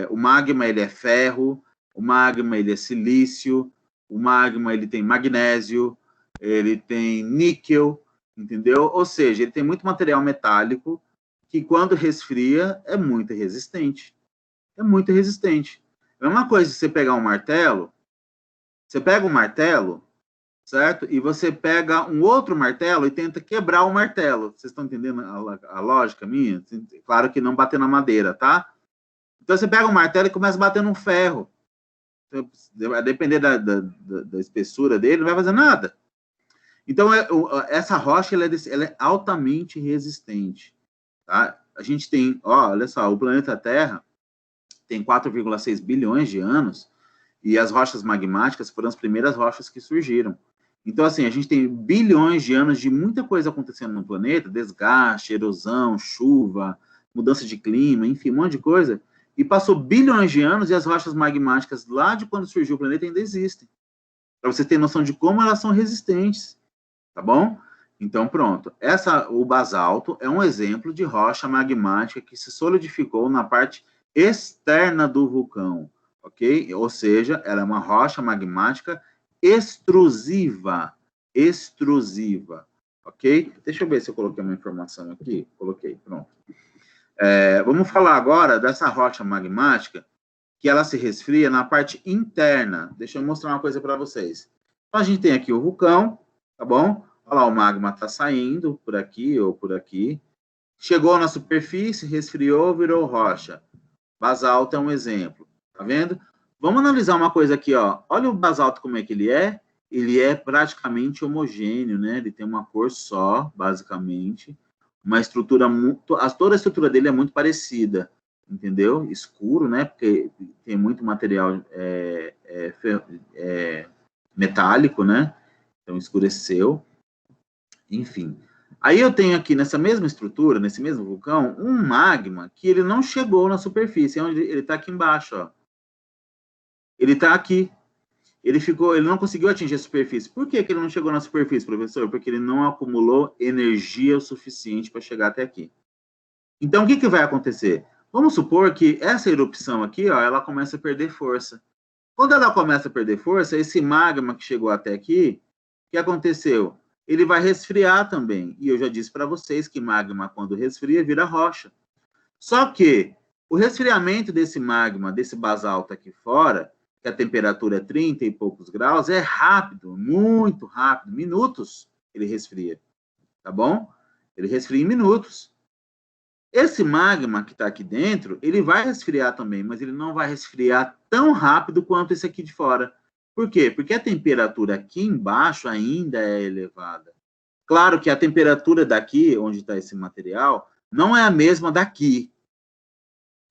O magma, ele é ferro, o magma, ele é silício, o magma, ele tem magnésio, ele tem níquel, entendeu? Ou seja, ele tem muito material metálico que, quando resfria, é muito resistente. É muito resistente. É uma coisa você pegar um martelo, você pega um martelo, certo? E você pega um outro martelo e tenta quebrar o martelo. Vocês estão entendendo a lógica minha? Claro que não bater na madeira, tá? Então você pega um martelo e começa a bater num ferro. Vai depender da espessura dele, não vai fazer nada. Então, essa rocha ela é altamente resistente. Tá? A gente tem, olha só, o planeta Terra tem 4,6 bilhões de anos e as rochas magmáticas foram as primeiras rochas que surgiram. Então, assim, a gente tem bilhões de anos de muita coisa acontecendo no planeta, desgaste, erosão, chuva, mudança de clima, enfim, um monte de coisa, e passou bilhões de anos e as rochas magmáticas lá de quando surgiu o planeta ainda existem. Para você ter noção de como elas são resistentes, tá bom? Então, pronto. O basalto é um exemplo de rocha magmática que se solidificou na parte externa do vulcão, ok? Ou seja, ela é uma rocha magmática extrusiva, ok? Deixa eu ver se eu coloquei uma informação aqui. Coloquei, pronto. Vamos falar agora dessa rocha magmática que ela se resfria na parte interna. Deixa eu mostrar uma coisa para vocês. Então, a gente tem aqui o vulcão, tá bom? Olha lá, o magma está saindo por aqui ou por aqui. Chegou na superfície, resfriou, virou rocha. Basalto é um exemplo, tá vendo? Vamos analisar uma coisa aqui, ó. Olha o basalto como é que ele é. Ele é praticamente homogêneo, né? Ele tem uma cor só, basicamente. Uma estrutura muito... Toda a estrutura dele é muito parecida, entendeu? Escuro, né? Porque tem muito material metálico, né? Então, escureceu. Enfim. Aí eu tenho aqui, nessa mesma estrutura, nesse mesmo vulcão, um magma que ele não chegou na superfície. Ele está aqui embaixo, ó. Ele está aqui. Ele não conseguiu atingir a superfície. Por que ele não chegou na superfície, professor? Porque ele não acumulou energia o suficiente para chegar até aqui. Então, o que vai acontecer? Vamos supor que essa erupção aqui, ó, ela começa a perder força. Quando ela começa a perder força, esse magma que chegou até aqui, o que aconteceu? Ele vai resfriar também. E eu já disse para vocês que magma, quando resfria, vira rocha. Só que o resfriamento desse magma, desse basalto aqui fora, que a temperatura é 30 e poucos graus, é rápido, muito rápido, minutos ele resfria, tá bom? Ele resfria em minutos. Esse magma que está aqui dentro, ele vai resfriar também, mas ele não vai resfriar tão rápido quanto esse aqui de fora. Por quê? Porque a temperatura aqui embaixo ainda é elevada. Claro que a temperatura daqui, onde está esse material, não é a mesma daqui,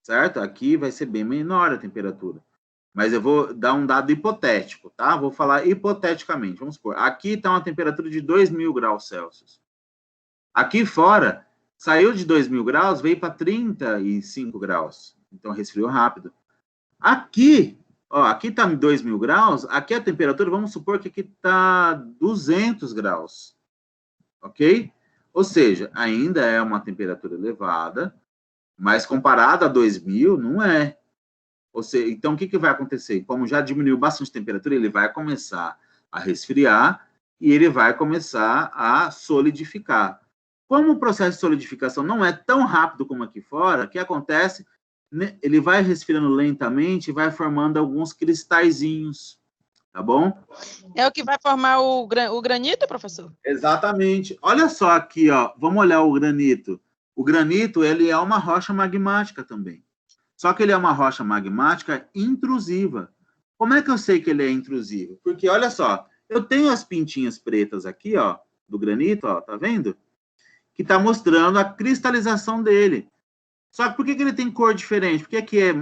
certo? Aqui vai ser bem menor a temperatura. Mas eu vou dar um dado hipotético, tá? Vou falar hipoteticamente. Vamos supor, aqui está uma temperatura de 2.000 graus Celsius. Aqui fora, saiu de 2.000 graus, veio para 35 graus. Então, resfriou rápido. Aqui, ó, aqui está 2.000 graus, aqui a temperatura, vamos supor que aqui está 200 graus. Ok? Ou seja, ainda é uma temperatura elevada, mas comparado a 2.000, não é. Ou seja, então, o que vai acontecer? Como já diminuiu bastante a temperatura, ele vai começar a resfriar e ele vai começar a solidificar. Como o processo de solidificação não é tão rápido como aqui fora, o que acontece? Ele vai resfriando lentamente e vai formando alguns cristalzinhos, tá bom? É o que vai formar o granito, professor? Exatamente. Olha só aqui, ó. Vamos olhar o granito. O granito, ele é uma rocha magmática também. Só que ele é uma rocha magmática intrusiva. Como é que eu sei que ele é intrusivo? Porque, olha só, eu tenho as pintinhas pretas aqui, ó, do granito, ó, tá vendo? Que tá mostrando a cristalização dele. Só que por que ele tem cor diferente? Por que aqui é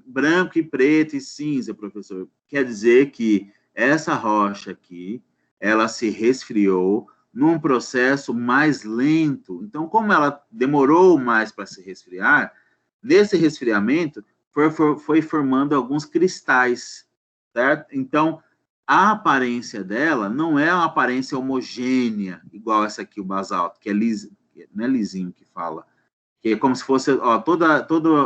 branco e preto e cinza, professor? Quer dizer que essa rocha aqui, ela se resfriou num processo mais lento. Então, como ela demorou mais para se resfriar, nesse resfriamento, foi formando alguns cristais, certo? Então, a aparência dela não é uma aparência homogênea, igual essa aqui, o basalto, que é não é lisinho que fala, que é como se fosse, ó, toda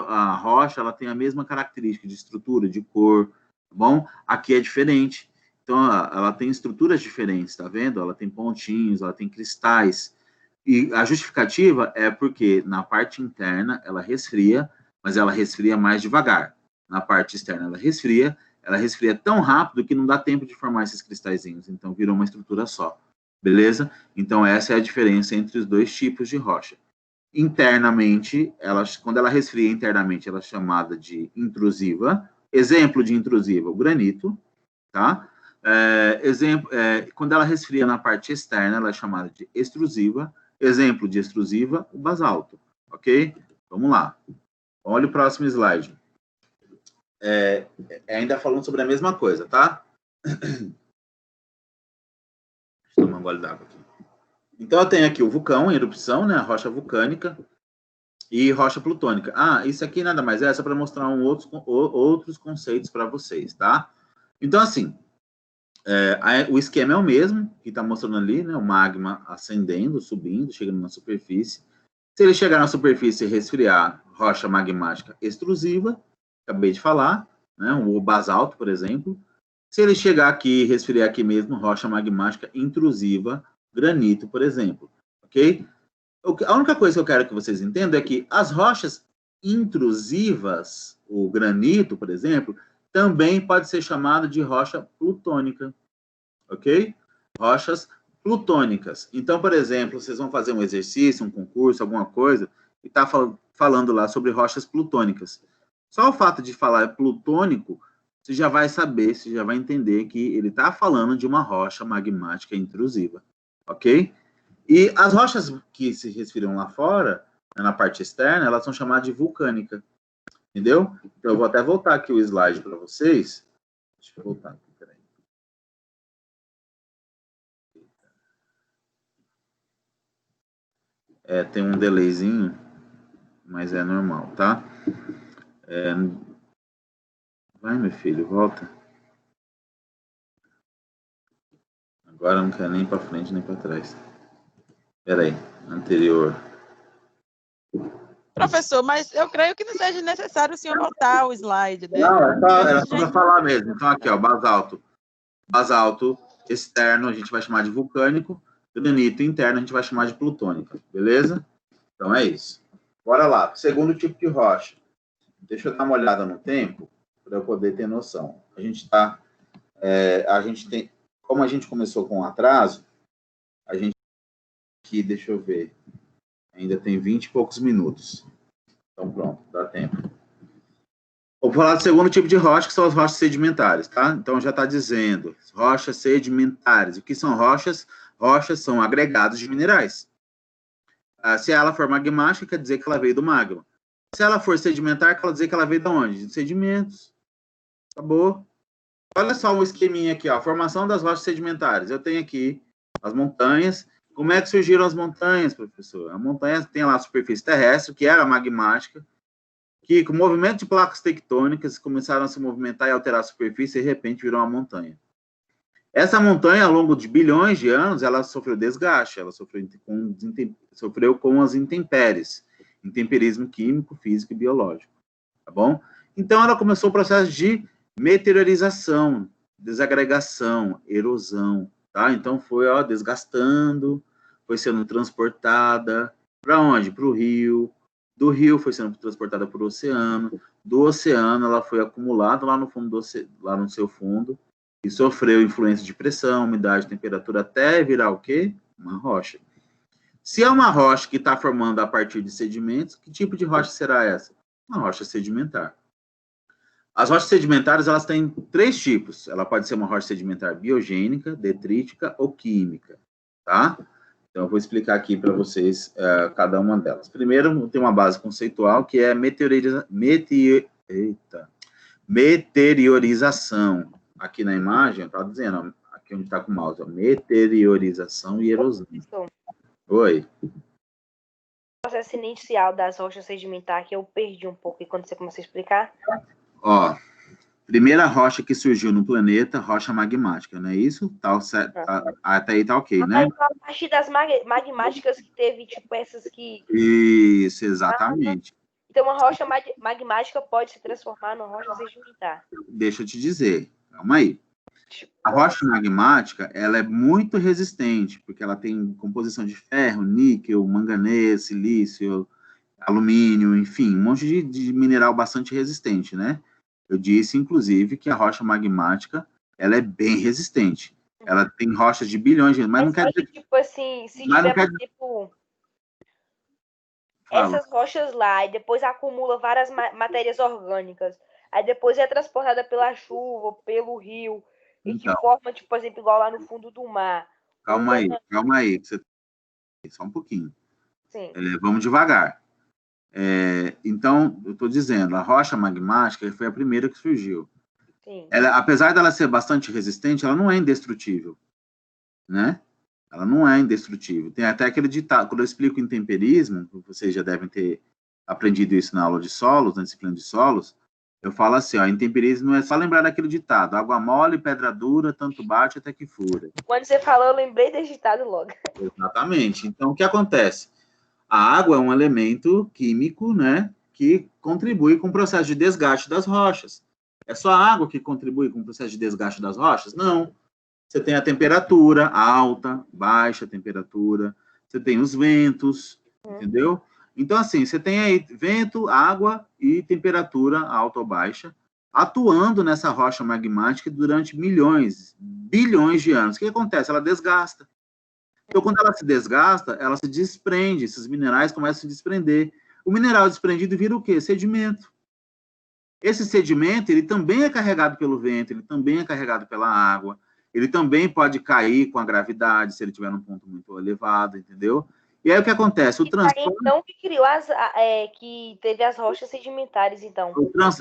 a rocha, ela tem a mesma característica de estrutura, de cor, tá bom? Aqui é diferente. Então, ela tem estruturas diferentes, tá vendo? Ela tem pontinhos, ela tem cristais. E a justificativa é porque na parte interna ela resfria, mas ela resfria mais devagar. Na parte externa ela resfria tão rápido que não dá tempo de formar esses cristalzinhos, então virou uma estrutura só, beleza? Então essa é a diferença entre os dois tipos de rocha. Internamente, quando ela resfria internamente, ela é chamada de intrusiva. Exemplo de intrusiva, o granito, tá? Quando ela resfria na parte externa, ela é chamada de extrusiva. Exemplo de extrusiva, o basalto, ok? Vamos lá. Olha o próximo slide. Ainda falando sobre a mesma coisa, tá? Deixa eu tomar um gole d'água aqui. Então, eu tenho aqui o vulcão em erupção, né? A rocha vulcânica e rocha plutônica. Isso aqui nada mais é só para mostrar outros conceitos para vocês, tá? Então, assim, o esquema é o mesmo, que está mostrando ali, né? O magma ascendendo, subindo, chegando na superfície. Se ele chegar na superfície e resfriar, rocha magmática extrusiva, acabei de falar, né? O basalto, por exemplo. Se ele chegar aqui e resfriar aqui mesmo, rocha magmática intrusiva, granito, por exemplo, ok? A única coisa que eu quero que vocês entendam é que as rochas intrusivas, o granito, por exemplo, também pode ser chamado de rocha plutônica, ok? Rochas plutônicas. Então, por exemplo, vocês vão fazer um exercício, um concurso, alguma coisa, e está falando lá sobre rochas plutônicas. Só o fato de falar plutônico, você já vai saber, você já vai entender que ele está falando de uma rocha magmática intrusiva, ok? E as rochas que se resfriam lá fora, na parte externa, elas são chamadas de vulcânica, entendeu? Então, eu vou até voltar aqui o slide para vocês. Deixa eu voltar aqui, peraí. Tem um delayzinho, mas é normal, tá? Vai, meu filho, volta. Agora não quer nem para frente nem para trás. Espera aí, anterior. Professor, mas eu creio que não seja necessário o senhor voltar o slide, né? Não, era só para falar mesmo. Então, aqui, ó, basalto. Basalto externo a gente vai chamar de vulcânico, granito interno a gente vai chamar de plutônica, beleza? Então é isso. Bora lá, segundo tipo de rocha. Deixa eu dar uma olhada no tempo, para eu poder ter noção. A gente tem, como a gente começou com atraso, a gente aqui, deixa eu ver, ainda tem 20 e poucos minutos. Então pronto, dá tempo. Vou falar do segundo tipo de rocha, que são as rochas sedimentares, tá? Então já está dizendo, rochas sedimentares. O que são rochas? Rochas são agregados de minerais. Se ela for magmática, quer dizer que ela veio do magma. Se ela for sedimentar, quer dizer que ela veio de onde? De sedimentos. Acabou. Olha só um esqueminha aqui, ó. Formação das rochas sedimentares. Eu tenho aqui as montanhas. Como é que surgiram as montanhas, professor? A montanha tem lá a superfície terrestre, que era magmática, que com o movimento de placas tectônicas começaram a se movimentar e alterar a superfície e de repente virou uma montanha. Essa montanha, ao longo de bilhões de anos, ela sofreu desgaste, ela sofreu com as intempéries, intemperismo químico, físico e biológico, tá bom? Então, ela começou o processo de meteorização, desagregação, erosão, tá? Então, foi desgastando, foi sendo transportada para onde? Para o rio. Do rio foi sendo transportada para o oceano. Do oceano, ela foi acumulada lá no fundo lá no seu fundo e sofreu influência de pressão, umidade, temperatura, até virar o quê? Uma rocha. Se é uma rocha que está formando a partir de sedimentos, que tipo de rocha será essa? Uma rocha sedimentar. As rochas sedimentares, elas têm 3 tipos. Ela pode ser uma rocha sedimentar biogênica, detrítica ou química, tá? Então, eu vou explicar aqui para vocês cada uma delas. Primeiro, tem uma base conceitual, que é meteorização. Aqui na imagem, está dizendo, aqui onde está com o mouse, ó, meteorização e erosão. Oi. O processo inicial das rochas sedimentares que eu perdi um pouco e quando você começou a explicar. Ó, Primeira rocha que surgiu no planeta, rocha magmática, não é isso? Até aí tá ok, né? A partir das magmáticas que teve, tipo, essas que... Isso, exatamente. Então, uma rocha magmática pode se transformar numa rocha sedimentar. Deixa eu te dizer, calma aí. A rocha magmática, ela é muito resistente, porque ela tem composição de ferro, níquel, manganês, silício, alumínio, enfim, um monte de mineral bastante resistente, né? Eu disse, inclusive, que a rocha magmática, ela é bem resistente. Ela tem rochas de bilhões de anos, mas não quer dizer... Tipo assim, se tiver, tipo... Fala. Essas rochas lá, e depois acumula várias matérias orgânicas, aí depois é transportada pela chuva, pelo rio, e que forma, tipo, por exemplo, igual lá no fundo do mar. Calma aí, só um pouquinho. Sim. Vamos devagar. Então, eu estou dizendo, a rocha magmática foi a primeira que surgiu. Sim. Ela, apesar dela ser bastante resistente, ela não é indestrutível, né? Ela não é indestrutível. Tem até aquele ditado, quando eu explico intemperismo, vocês já devem ter aprendido isso na aula de solos, na disciplina de solos, eu falo assim, ó, intemperismo é só lembrar daquele ditado, água mole, pedra dura, tanto bate até que fura. Quando você falou, eu lembrei desse ditado logo. Exatamente. Então, o que acontece? A água é um elemento químico, né, que contribui com o processo de desgaste das rochas. É só a água que contribui com o processo de desgaste das rochas? Não. Você tem a temperatura alta, baixa temperatura, você tem os ventos, entendeu? Então, assim, você tem aí vento, água e temperatura alta ou baixa, atuando nessa rocha magmática durante milhões, bilhões de anos. O que acontece? Ela desgasta. Então, quando ela se desgasta, ela se desprende, esses minerais começam a se desprender. O mineral desprendido vira o quê? Sedimento. Esse sedimento, ele também é carregado pelo vento, ele também é carregado pela água, ele também pode cair com a gravidade, se ele estiver num ponto muito elevado, entendeu? E aí o que acontece? O transporte... Então, que criou que teve as rochas sedimentares, então.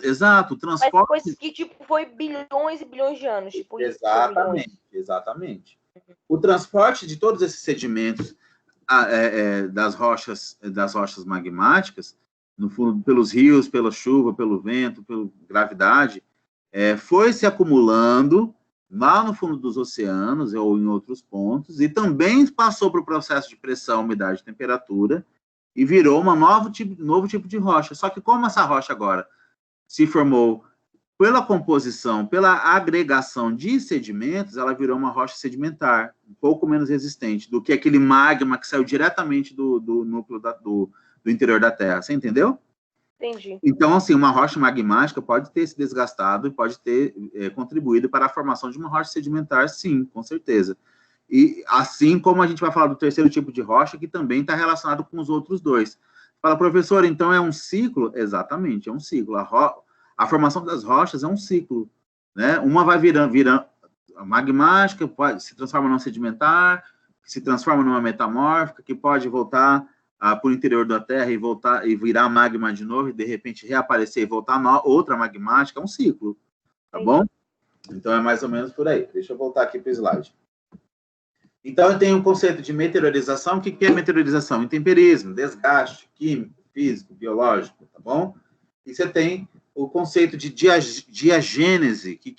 Exato, o transporte... Mas coisa que, tipo, foi bilhões e bilhões de anos. Tipo, exatamente. O transporte de todos esses sedimentos das rochas magmáticas, no fundo, pelos rios, pela chuva, pelo vento, pela gravidade, foi se acumulando lá no fundo dos oceanos ou em outros pontos, e também passou para o processo de pressão, umidade e temperatura, e virou um novo tipo de rocha. Só que como essa rocha agora se formou pela composição, pela agregação de sedimentos, ela virou uma rocha sedimentar, um pouco menos resistente do que aquele magma que saiu diretamente do núcleo do interior da Terra. Você entendeu? Entendi. Então, assim, uma rocha magmática pode ter se desgastado e pode ter contribuído para a formação de uma rocha sedimentar, sim, com certeza. E assim como a gente vai falar do terceiro tipo de rocha, que também está relacionado com os outros dois. Fala, professor, então é um ciclo? Exatamente, é um ciclo. A formação das rochas é um ciclo, né? Uma vai virando magmática, se transforma numa sedimentar, se transforma numa metamórfica, que pode voltar para o interior da Terra e voltar e virar magma de novo, e de repente reaparecer e voltar outra magmática, é um ciclo, tá bom? Então é mais ou menos por aí. Deixa eu voltar aqui para o slide. Então eu tenho um conceito de meteorização. O que é meteorização? Intemperismo, desgaste químico, físico, biológico, tá bom? E você tem o conceito de diagênese, que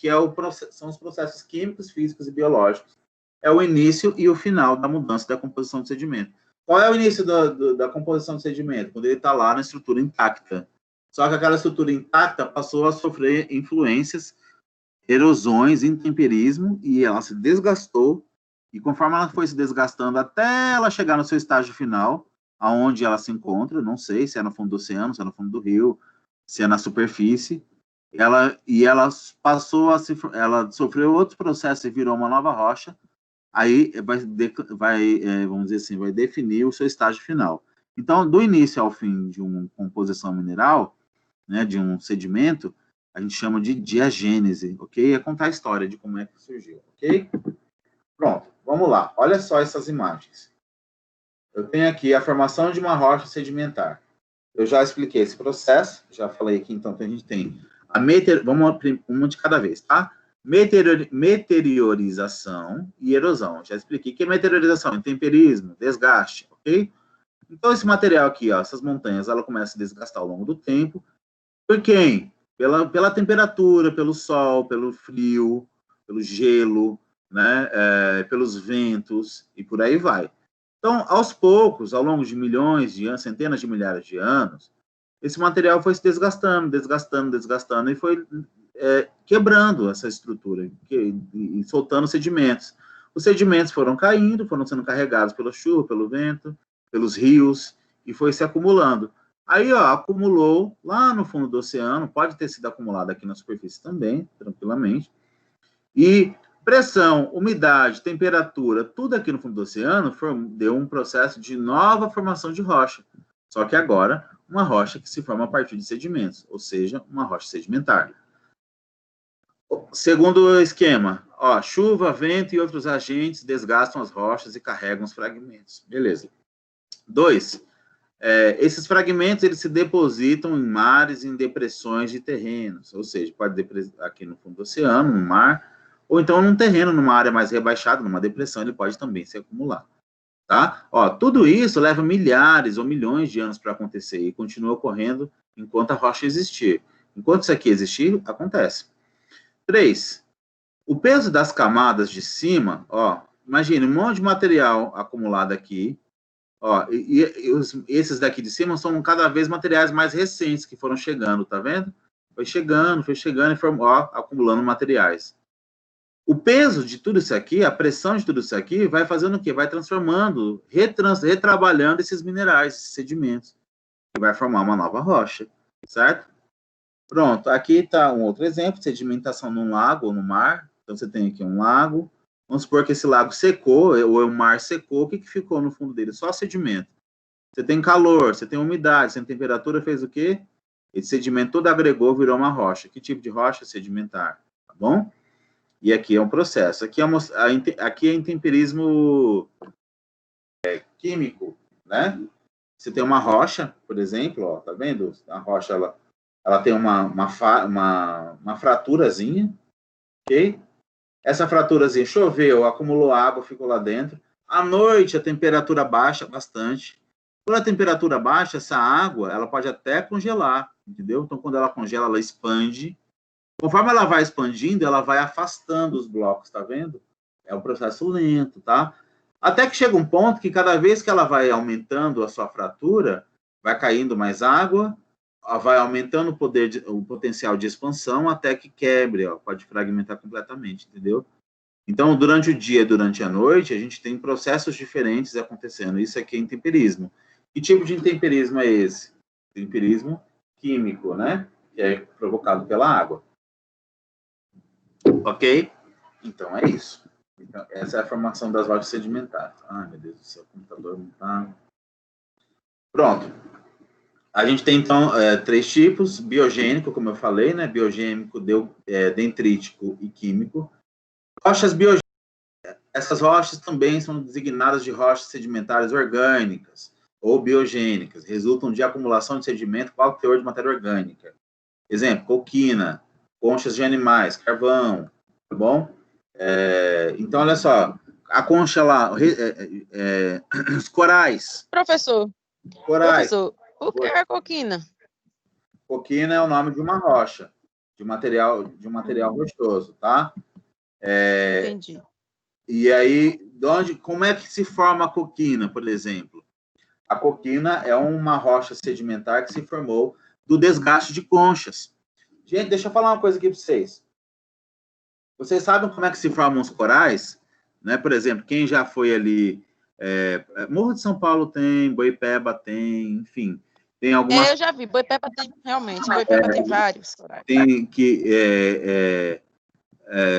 são os processos químicos, físicos e biológicos. É o início e o final da mudança da composição do sedimento. Qual é o início da composição do sedimento? Quando ele está lá na estrutura intacta. Só que aquela estrutura intacta passou a sofrer influências, erosões, intemperismo, e ela se desgastou, e conforme ela foi se desgastando até ela chegar no seu estágio final, aonde ela se encontra, não sei se é no fundo do oceano, se é no fundo do rio, se é na superfície, ela passou ela sofreu outros processos e virou uma nova rocha, aí vamos dizer assim, vai definir o seu estágio final. Então, do início ao fim de uma composição mineral, né, de um sedimento, a gente chama de diagênese, ok? É contar a história de como é que surgiu, ok? Pronto, vamos lá. Olha só essas imagens. Eu tenho aqui a formação de uma rocha sedimentar. Eu já expliquei esse processo, já falei aqui, então, que a gente tem vamos uma de cada vez, tá? Meteorização e erosão. Já expliquei o que é meteorização, intemperismo, desgaste, ok? Então, esse material aqui, ó, essas montanhas, ela começa a desgastar ao longo do tempo. Por quem? pela temperatura, pelo sol, pelo frio, pelo gelo, né, pelos ventos, e por aí vai. Então, aos poucos, ao longo de milhões de anos, centenas de milhares de anos, esse material foi se desgastando, e foi quebrando essa estrutura e soltando sedimentos. Os sedimentos foram caindo, foram sendo carregados pela chuva, pelo vento, pelos rios, e foi se acumulando. Aí, ó, acumulou lá no fundo do oceano, pode ter sido acumulado aqui na superfície também, tranquilamente, e pressão, umidade, temperatura, tudo aqui no fundo do oceano deu um processo de nova formação de rocha. Só que agora, uma rocha que se forma a partir de sedimentos, ou seja, uma rocha sedimentar. Segundo esquema, ó, chuva, vento e outros agentes desgastam as rochas e carregam os fragmentos. Beleza. 2. Esses fragmentos eles se depositam em mares e em depressões de terrenos, ou seja, pode aqui no fundo do oceano, no mar, ou então num terreno, numa área mais rebaixada, numa depressão, ele pode também se acumular. Tá? Ó, tudo isso leva milhares ou milhões de anos para acontecer e continua ocorrendo enquanto a rocha existir. Enquanto isso aqui existir, acontece. 3. O peso das camadas de cima, ó, imagine um monte de material acumulado aqui, ó, esses daqui de cima são cada vez materiais mais recentes que foram chegando, tá vendo? Foi chegando e foi, ó, acumulando materiais. O peso de tudo isso aqui, a pressão de tudo isso aqui, vai fazendo o quê? Vai transformando, retrabalhando esses minerais, esses sedimentos, que vai formar uma nova rocha, certo? Pronto, aqui está um outro exemplo, sedimentação num lago ou no mar. Então, você tem aqui um lago, vamos supor que esse lago secou, ou o mar secou, o que ficou no fundo dele? Só sedimento. Você tem calor, você tem umidade, você tem temperatura, fez o quê? Esse sedimento todo agregou, virou uma rocha. Que tipo de rocha? Sedimentar, tá bom? E aqui é um processo. Aqui é intemperismo químico, né? Você tem uma rocha, por exemplo, ó, tá vendo? A rocha, ela tem uma fraturazinha, ok? Essa fraturazinha choveu, acumulou água, ficou lá dentro. À noite, a temperatura baixa bastante. Quando a temperatura baixa, essa água, ela pode até congelar, entendeu? Então, quando ela congela, ela expande. Conforme ela vai expandindo, ela vai afastando os blocos, tá vendo? É um processo lento, tá? Até que chega um ponto que cada vez que ela vai aumentando a sua fratura, vai caindo mais água, vai aumentando o potencial de expansão até que quebre, ó, pode fragmentar completamente, entendeu? Então, durante o dia e durante a noite, a gente tem processos diferentes acontecendo. Isso aqui é intemperismo. Que tipo de intemperismo é esse? Intemperismo químico, né? Que é provocado pela água. Ok? Então, é isso. Então, essa é a formação das rochas sedimentares. Ai, meu Deus do céu, o computador não tá... Pronto. A gente tem, então, 3 tipos. Biogênico, como eu falei, né? Biogênico, dendrítico e químico. Rochas biogênicas. Essas rochas também são designadas de rochas sedimentares orgânicas ou biogênicas. Resultam de acumulação de sedimento com alto teor de matéria orgânica. Exemplo, coquina, conchas de animais, carvão, tá bom? Então, olha só, a concha lá, os corais. Professor, o que é a coquina? Coquina é o nome de uma rocha, de um material rochoso, tá? Entendi. E aí, como é que se forma a coquina, por exemplo? A coquina é uma rocha sedimentar que se formou do desgaste de conchas. Gente, deixa eu falar uma coisa aqui para vocês. Vocês sabem como é que se formam os corais? Né? Por exemplo, quem já foi ali... Morro de São Paulo tem, Boipeba tem, enfim. Tem algumas... Eu já vi, Boipeba tem, realmente. Boipeba tem vários corais. Tem que...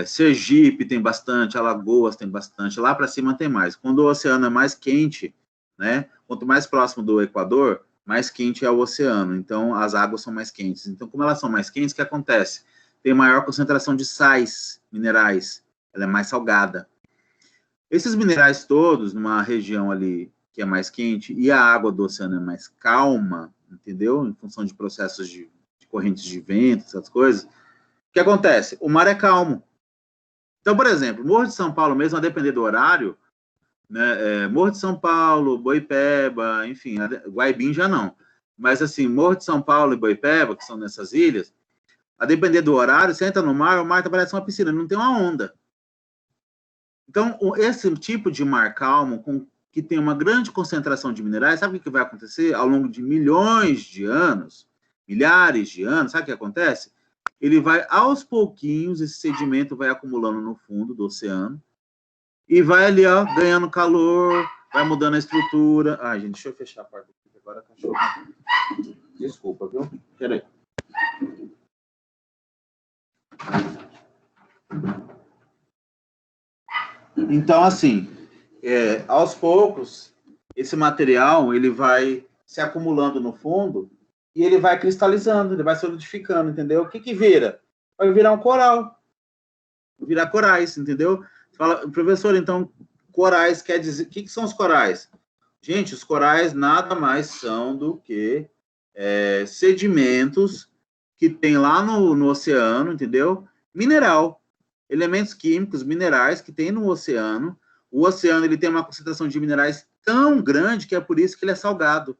Sergipe tem bastante, Alagoas tem bastante, lá para cima tem mais. Quando o oceano é mais quente, né? Quanto mais próximo do Equador, mais quente é o oceano. Então, as águas são mais quentes. Então, como elas são mais quentes, o que acontece? Tem maior concentração de sais minerais. Ela é mais salgada. Esses minerais todos, numa região ali que é mais quente, e a água do oceano é mais calma, entendeu? Em função de processos de correntes de vento, essas coisas. O que acontece? O mar é calmo. Então, por exemplo, Morro de São Paulo mesmo, a depender do horário, né, Morro de São Paulo, Boipeba, enfim, Guaibim já não. Mas, assim, Morro de São Paulo e Boipeba, que são nessas ilhas, A depender do horário, você entra no mar, o mar parece uma piscina, não tem uma onda. Então, esse tipo de mar calmo, que tem uma grande concentração de minerais, sabe o que vai acontecer ao longo de milhões de anos, milhares de anos? Sabe o que acontece? Ele vai, aos pouquinhos, esse sedimento vai acumulando no fundo do oceano e vai ali, ó, ganhando calor, vai mudando a estrutura. Ai, gente, deixa eu fechar a porta aqui, agora a cachorro. Desculpa, viu? Peraí. Então, assim, aos poucos, esse material ele vai se acumulando no fundo e ele vai cristalizando, ele vai solidificando, entendeu? O que que vira? Vai virar um coral. Vai virar corais, entendeu? Você fala, professor, então, corais quer dizer... O que que são os corais? Gente, os corais nada mais são do que sedimentos que tem lá no oceano, entendeu? Mineral. Elementos químicos, minerais que tem no oceano. O oceano ele tem uma concentração de minerais tão grande que é por isso que ele é salgado,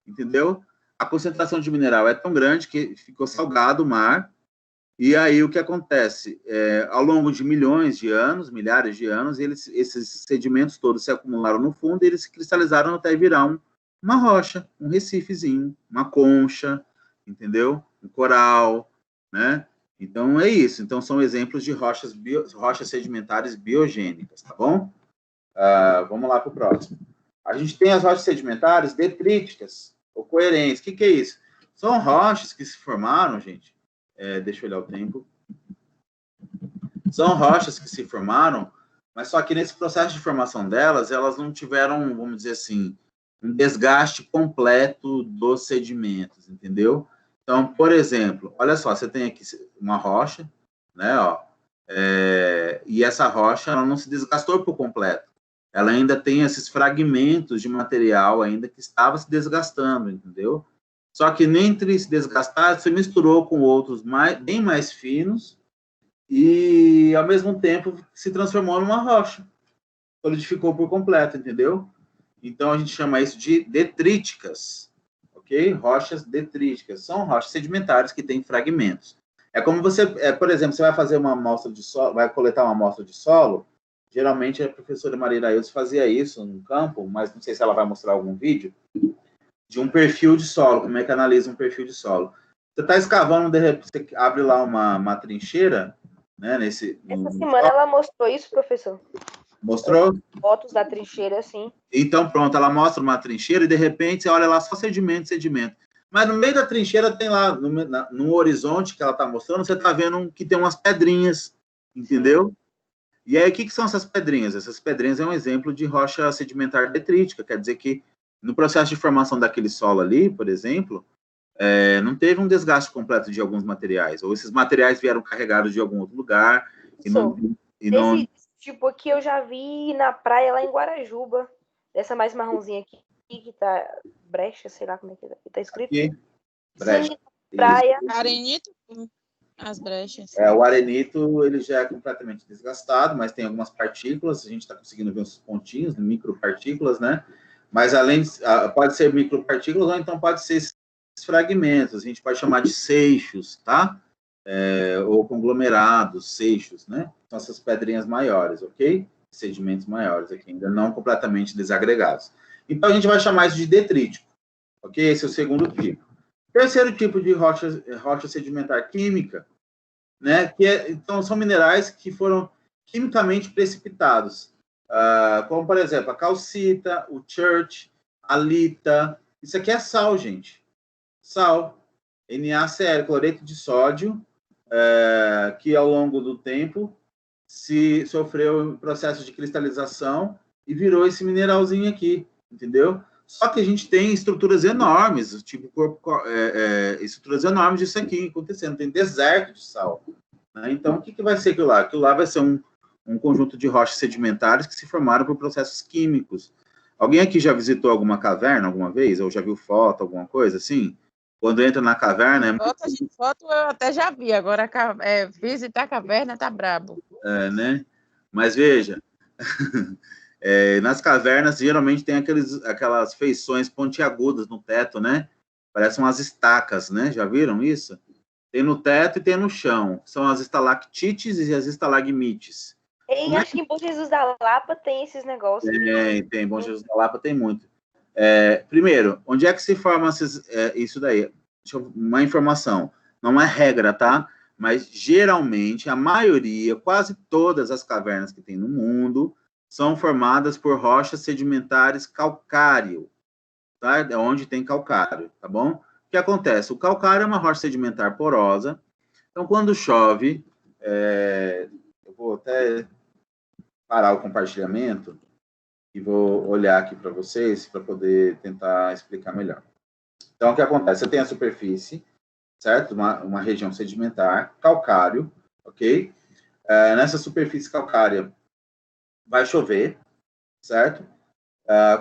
entendeu? A concentração de mineral é tão grande que ficou salgado o mar, e aí o que acontece? Ao longo de milhões de anos, milhares de anos, esses sedimentos todos se acumularam no fundo e eles se cristalizaram até virar uma rocha, um recifezinho, uma concha, entendeu? Um coral, né? Então, é isso. Então, são exemplos de rochas sedimentares biogênicas, tá bom? Vamos lá para o próximo. A gente tem as rochas sedimentares detríticas, ou coerentes. O que é isso? São rochas que se formaram, gente. Deixa eu olhar o tempo. São rochas que se formaram, mas só que nesse processo de formação delas, elas não tiveram, vamos dizer assim, um desgaste completo dos sedimentos, entendeu? Então, por exemplo, olha só, você tem aqui uma rocha, né, ó, e essa rocha ela não se desgastou por completo. Ela ainda tem esses fragmentos de material ainda que estava se desgastando, entendeu? Só que entre se desgastar, se misturou com outros bem mais finos e, ao mesmo tempo, se transformou numa rocha. Solidificou por completo, entendeu? Então, a gente chama isso de detríticas. Ok? Rochas detríticas. São rochas sedimentares que têm fragmentos. É como você, por exemplo, você vai fazer uma amostra de solo, vai coletar uma amostra de solo, geralmente a professora Maria Irailson fazia isso no campo, mas não sei se ela vai mostrar algum vídeo, de um perfil de solo, como é que analisa um perfil de solo. Você está escavando, de repente, você abre lá uma trincheira, né, Essa semana ela mostrou isso, professor? Mostrou? Fotos da trincheira, sim. Então, pronto, ela mostra uma trincheira e, de repente, você olha lá só sedimento. Mas no meio da trincheira tem lá, no horizonte que ela está mostrando, você está vendo que tem umas pedrinhas, entendeu? E aí, o que são essas pedrinhas? Essas pedrinhas é um exemplo de rocha sedimentar detrítica, quer dizer que no processo de formação daquele solo ali, por exemplo, não teve um desgaste completo de alguns materiais, ou esses materiais vieram carregados de algum outro lugar. Esse tipo aqui eu já vi na praia lá em Guarajuba, dessa mais marronzinha aqui, que tá brecha, sei lá como é que tá escrito. Aqui, brecha. Sim, praia. Arenito, as brechas. O arenito, ele já é completamente desgastado, mas tem algumas partículas, a gente está conseguindo ver uns pontinhos, micropartículas, né? Mas pode ser micropartículas, ou então pode ser esses fragmentos, a gente pode chamar de seixos, tá? Ou conglomerados, seixos, né? São essas pedrinhas maiores, ok? Sedimentos maiores aqui, ainda não completamente desagregados. Então, a gente vai chamar isso de detrítico, ok? Esse é o segundo tipo. Terceiro tipo de rocha sedimentar química, né? Então, são minerais que foram quimicamente precipitados, como, por exemplo, a calcita, o chert, a lita. Isso aqui é sal, gente. Sal. NaCl, cloreto de sódio, que ao longo do tempo se sofreu um processo de cristalização e virou esse mineralzinho aqui, entendeu? Só que a gente tem estruturas enormes, tipo estruturas enormes disso aqui acontecendo, tem deserto de sal. Né? Então, o que vai ser aquilo lá? Aquilo lá vai ser um conjunto de rochas sedimentares que se formaram por processos químicos. Alguém aqui já visitou alguma caverna alguma vez? Ou já viu foto, alguma coisa assim? Quando entra na caverna... Foto eu até já vi, agora visitar a caverna tá brabo. Né? Mas veja... nas cavernas, geralmente tem aquelas feições pontiagudas no teto, né? Parecem umas estacas, né? Já viram isso? Tem no teto e tem no chão. São as estalactites e as estalagmites. E acho que em Bom Jesus da Lapa tem esses negócios. Tem. Bom Jesus da Lapa tem muito. Primeiro, onde é que se forma isso daí? Uma informação. Não é regra, tá? Mas, geralmente, a maioria, quase todas as cavernas que tem no mundo, são formadas por rochas sedimentares calcário, tá? É onde tem calcário, tá bom? O que acontece? O calcário é uma rocha sedimentar porosa, então, quando chove, eu vou até parar o compartilhamento e vou olhar aqui para vocês, para poder tentar explicar melhor. Então, o que acontece? Você tem a superfície, certo? Uma região sedimentar, calcário, ok? Nessa superfície calcária vai chover, certo?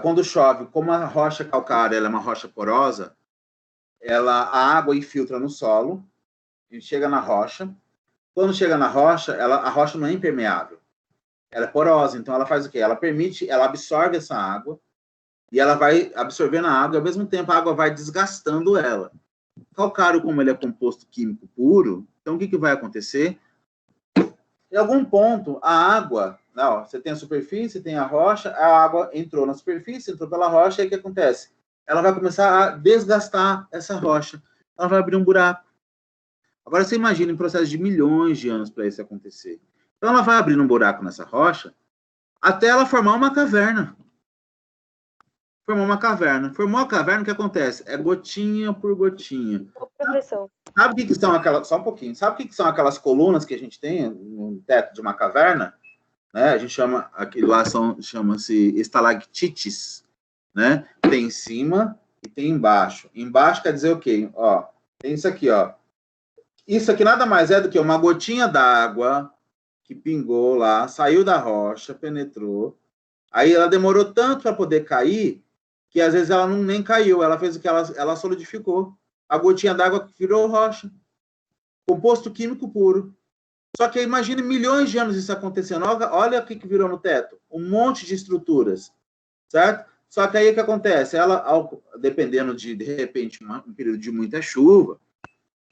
Quando chove, como a rocha calcária ela é uma rocha porosa, a água infiltra no solo e chega na rocha. Quando chega na rocha, a rocha não é impermeável. Ela é porosa, então ela faz o quê? Ela absorve essa água e ela vai absorvendo a água e, ao mesmo tempo, a água vai desgastando ela. Calcário, como ele é composto químico puro, então o que vai acontecer? Em algum ponto, a água, você tem a superfície, tem a rocha, a água entrou na superfície, entrou pela rocha, e o que acontece? Ela vai começar a desgastar essa rocha. Ela vai abrir um buraco. Agora, você imagina um processo de milhões de anos para isso acontecer. Então, ela vai abrindo um buraco nessa rocha até ela formar uma caverna. Formou uma caverna. Formou a caverna, o que acontece? É gotinha por gotinha. Sabe o que são aquelas... Só um pouquinho. Sabe o que são aquelas colunas que a gente tem no teto de uma caverna? Né? A gente chama... Aquilo lá chama-se estalactites. Né? Tem em cima e tem embaixo. Embaixo quer dizer o quê? Ó, tem isso aqui, ó. Isso aqui nada mais é do que uma gotinha d'água que pingou lá, saiu da rocha, penetrou. Aí ela demorou tanto para poder cair que às vezes ela nem caiu. Ela fez o que? Ela solidificou. A gotinha d'água virou rocha. Composto químico puro. Só que imagine milhões de anos isso acontecendo. Olha o que virou no teto. Um monte de estruturas. Certo? Só que aí o que acontece? Ela, dependendo de repente, um período de muita chuva,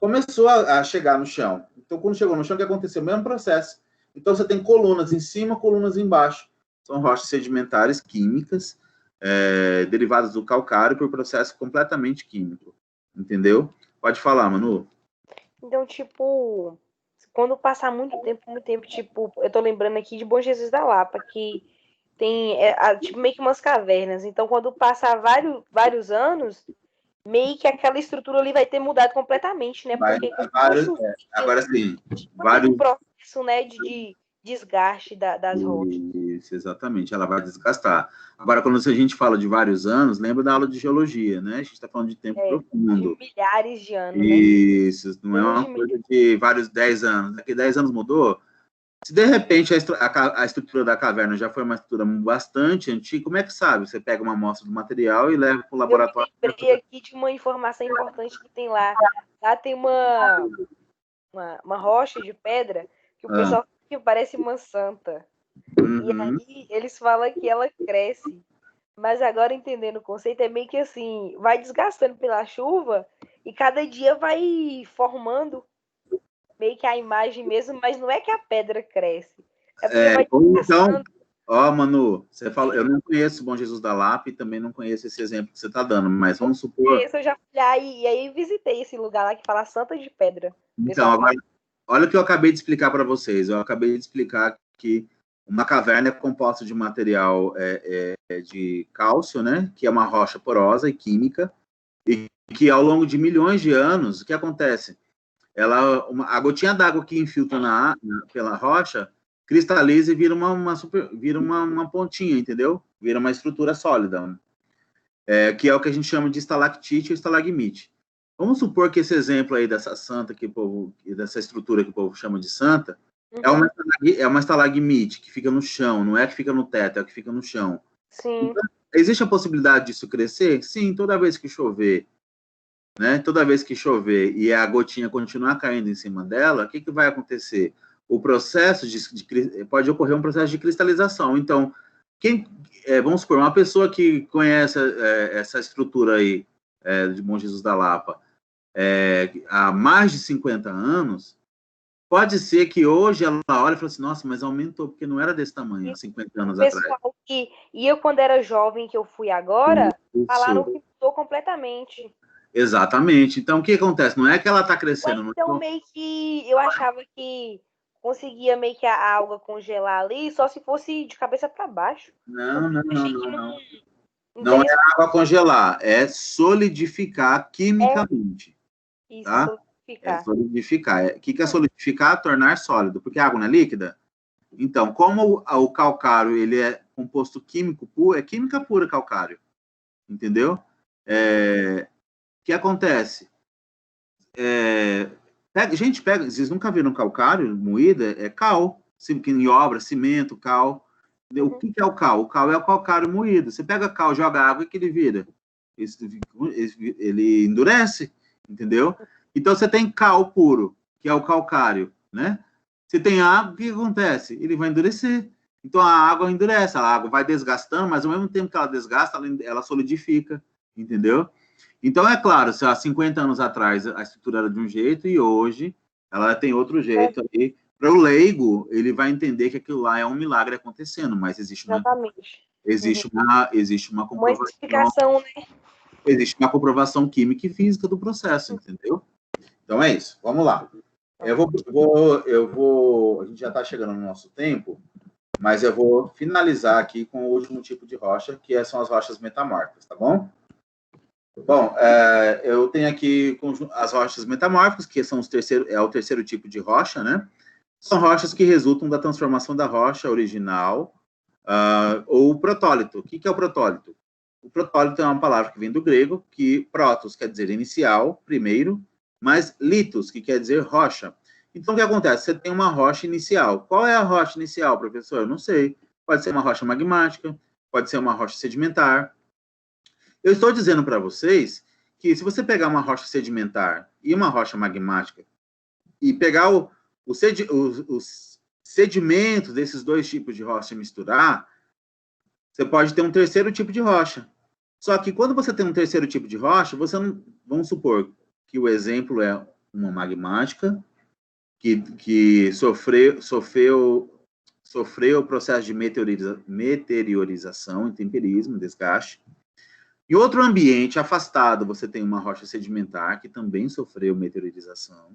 começou a chegar no chão. Então, quando chegou no chão, o que aconteceu? O mesmo processo. Então, você tem colunas em cima, colunas embaixo. São rochas sedimentares químicas, derivadas do calcário por processo completamente químico. Entendeu? Pode falar, Manu. Então, tipo, quando passar muito tempo, tipo, eu tô lembrando aqui de Bom Jesus da Lapa, que tem, tipo, meio que umas cavernas. Então, quando passar vários anos, meio que aquela estrutura ali vai ter mudado completamente, né? Porque agora sim, vários processo, né, de desgaste das rochas. Isso, exatamente, ela vai desgastar. Agora, quando a gente fala de vários anos, lembra da aula de geologia, né? A gente está falando de tempo profundo. De milhares de anos, isso, né? Não é uma coisa de vários 10 anos. Daqui 10 anos mudou. Se de repente a estrutura da caverna já foi uma estrutura bastante antiga, como é que sabe? Você pega uma amostra do material e leva para o laboratório. Eu lembrei aqui de uma informação importante que tem lá. Lá tem uma rocha de pedra que o pessoal fala que parece uma santa. E aí eles falam que ela cresce. Mas agora, entendendo o conceito, é meio que assim, vai desgastando pela chuva e cada dia vai formando meio que a imagem mesmo, mas não é que a pedra cresce. Vai então, Manu, você fala, eu não conheço o Bom Jesus da Lapa e também não conheço esse exemplo que você está dando, mas vamos supor... Eu já fui lá e aí visitei esse lugar lá que fala Santa de Pedra. Então, agora, olha o que eu acabei de explicar para vocês. Eu acabei de explicar que uma caverna é composta de material de cálcio, né, que é uma rocha porosa e química, e que ao longo de milhões de anos, o que acontece? A gotinha d'água que infiltra pela rocha cristaliza e vira uma pontinha, entendeu? Vira uma estrutura sólida, que é o que a gente chama de estalactite ou estalagmite. Vamos supor que esse exemplo aí dessa santa dessa estrutura que o povo chama de santa, é uma estalagmite que fica no chão, não é que fica no teto, é que fica no chão. Sim. Então, existe a possibilidade disso crescer? Sim, toda vez que chover, né? Toda vez que chover e a gotinha continuar caindo em cima dela, o que vai acontecer? O processo pode ocorrer um processo de cristalização. Então, vamos supor, uma pessoa que conhece essa estrutura aí de Bom Jesus da Lapa, há mais de 50 anos, pode ser que hoje ela olhe e fale assim, nossa, mas aumentou, porque não era desse tamanho há 50 anos atrás. Pessoal que eu, quando era jovem, que eu fui agora, falaram que mudou completamente. Exatamente. Então, o que acontece? Não é que ela está crescendo. Então, meio que eu achava que conseguia meio que a água congelar ali, só se fosse de cabeça para baixo. Não. Não é água congelar, é solidificar quimicamente. Isso, tá? solidificar. É solidificar. O que é solidificar? Tornar sólido. Porque a água não é líquida? Então, como o calcário ele é composto químico puro, é química pura calcário. Entendeu? O que acontece? Gente, vocês nunca viram calcário moído? É cal. Em obra, cimento, cal. O que é o cal? O cal é o calcário moído. Você pega cal, joga água, e que ele vira? Ele endurece, entendeu? Então, você tem cal puro, que é o calcário, né? Se tem água, o que acontece? Ele vai endurecer. Então, a água endurece, a água vai desgastando, mas ao mesmo tempo que ela desgasta, ela solidifica, entendeu? Então, é claro, se há 50 anos atrás a estrutura era de um jeito e hoje ela tem outro jeito. E para o leigo, ele vai entender que aquilo lá é um milagre acontecendo, mas existe uma comprovação. Uma explicação, né? Existe uma comprovação química e física do processo, entendeu? Então é isso. Vamos lá. A gente já está chegando no nosso tempo, mas eu vou finalizar aqui com o último tipo de rocha, que são as rochas metamórficas, tá bom? Bom, eu tenho aqui as rochas metamórficas, que são o terceiro tipo de rocha, né? São rochas que resultam da transformação da rocha original ou protólito. O que é o protólito? O protólito é uma palavra que vem do grego, que protos quer dizer inicial, primeiro, mas litos, que quer dizer rocha. Então, o que acontece? Você tem uma rocha inicial. Qual é a rocha inicial, professor? Eu não sei. Pode ser uma rocha magmática, pode ser uma rocha sedimentar. Eu estou dizendo para vocês que se você pegar uma rocha sedimentar e uma rocha magmática e pegar os sedimentos desses dois tipos de rocha e misturar, você pode ter um terceiro tipo de rocha. Só que quando você tem um terceiro tipo de rocha, você não... Vamos supor que o exemplo é uma magmática que sofreu o processo de meteorização, intemperismo, desgaste. Em outro ambiente afastado, você tem uma rocha sedimentar que também sofreu meteorização,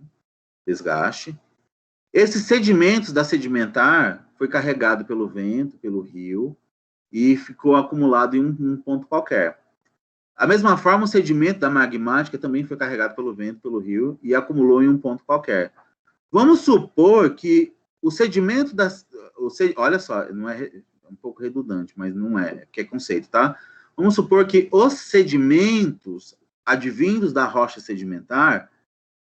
desgaste. Esses sedimentos da sedimentar foi carregado pelo vento, pelo rio, e ficou acumulado em um ponto qualquer. Da mesma forma, o sedimento da magmática também foi carregado pelo vento, pelo rio, e acumulou em um ponto qualquer. Vamos supor que o sedimento olha só, não é um pouco redundante, mas não é, que é conceito, tá? Vamos supor que os sedimentos advindos da rocha sedimentar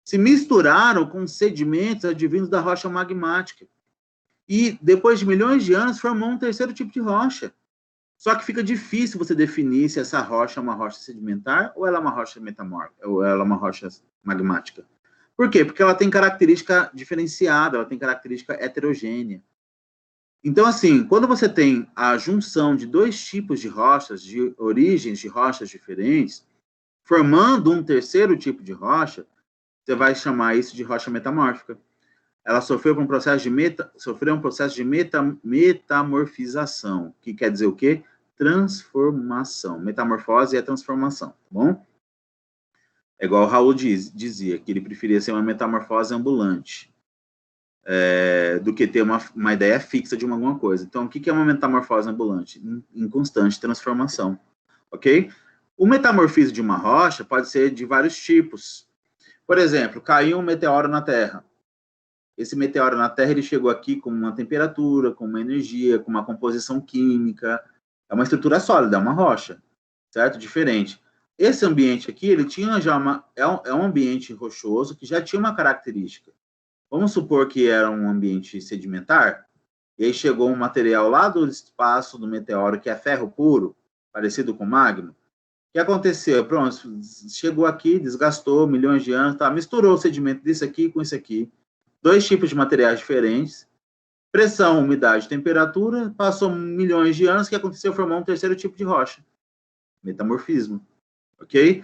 se misturaram com sedimentos advindos da rocha magmática. E, depois de milhões de anos, formou um terceiro tipo de rocha. Só que fica difícil você definir se essa rocha é uma rocha sedimentar ou ela é uma rocha metamórfica, ou ela é uma rocha magmática. Por quê? Porque ela tem característica diferenciada, ela tem característica heterogênea. Então, assim, quando você tem a junção de dois tipos de rochas, de origens de rochas diferentes, formando um terceiro tipo de rocha, você vai chamar isso de rocha metamórfica. Ela sofreu um processo de metamorfização, que quer dizer o quê? Transformação. Metamorfose é transformação, tá bom? É igual o Raul dizia, que ele preferia ser uma metamorfose ambulante, do que ter uma ideia fixa de alguma coisa. Então, o que é uma metamorfose ambulante? Em constante transformação, ok? O metamorfismo de uma rocha pode ser de vários tipos. Por exemplo, caiu um meteoro na Terra. Esse meteoro na Terra, ele chegou aqui com uma temperatura, com uma energia, com uma composição química. É uma estrutura sólida, é uma rocha, certo? Diferente. Esse ambiente aqui, ele tinha já é um ambiente rochoso que já tinha uma característica. Vamos supor que era um ambiente sedimentar, e aí chegou um material lá do espaço do meteoro, que é ferro puro, parecido com magma. O que aconteceu? Pronto, chegou aqui, desgastou milhões de anos, misturou o sedimento desse aqui com esse aqui. Dois tipos de materiais diferentes, pressão, umidade, temperatura, passou milhões de anos, o que aconteceu? Formou um terceiro tipo de rocha, metamorfismo, ok?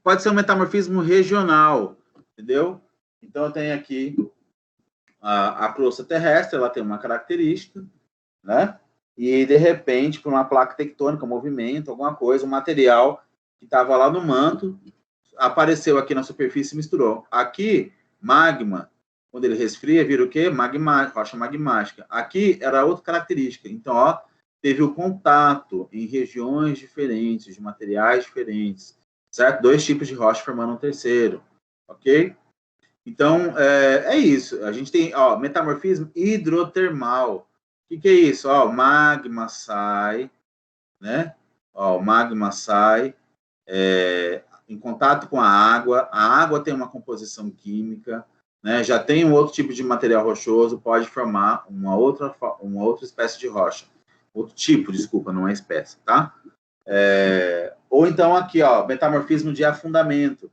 pode ser um metamorfismo regional, entendeu? Então, eu tenho aqui a crosta terrestre, ela tem uma característica, né? E, de repente, por uma placa tectônica, movimento, alguma coisa, um material que estava lá no manto, apareceu aqui na superfície e misturou. Aqui, magma, quando ele resfria, vira o quê? Rocha magmática. Aqui era outra característica. Então, ó, teve o contato em regiões diferentes, de materiais diferentes, certo? 2 tipos de rocha formando um terceiro, ok? Então, é isso. A gente tem, ó, metamorfismo hidrotermal. O que é isso? Ó, magma sai, né? Ó, o magma sai em contato com a água tem uma composição química, né? Já tem um outro tipo de material rochoso, pode formar uma outra espécie de rocha. Outro tipo, desculpa, não é espécie, tá? Ou então aqui, ó, metamorfismo de afundamento.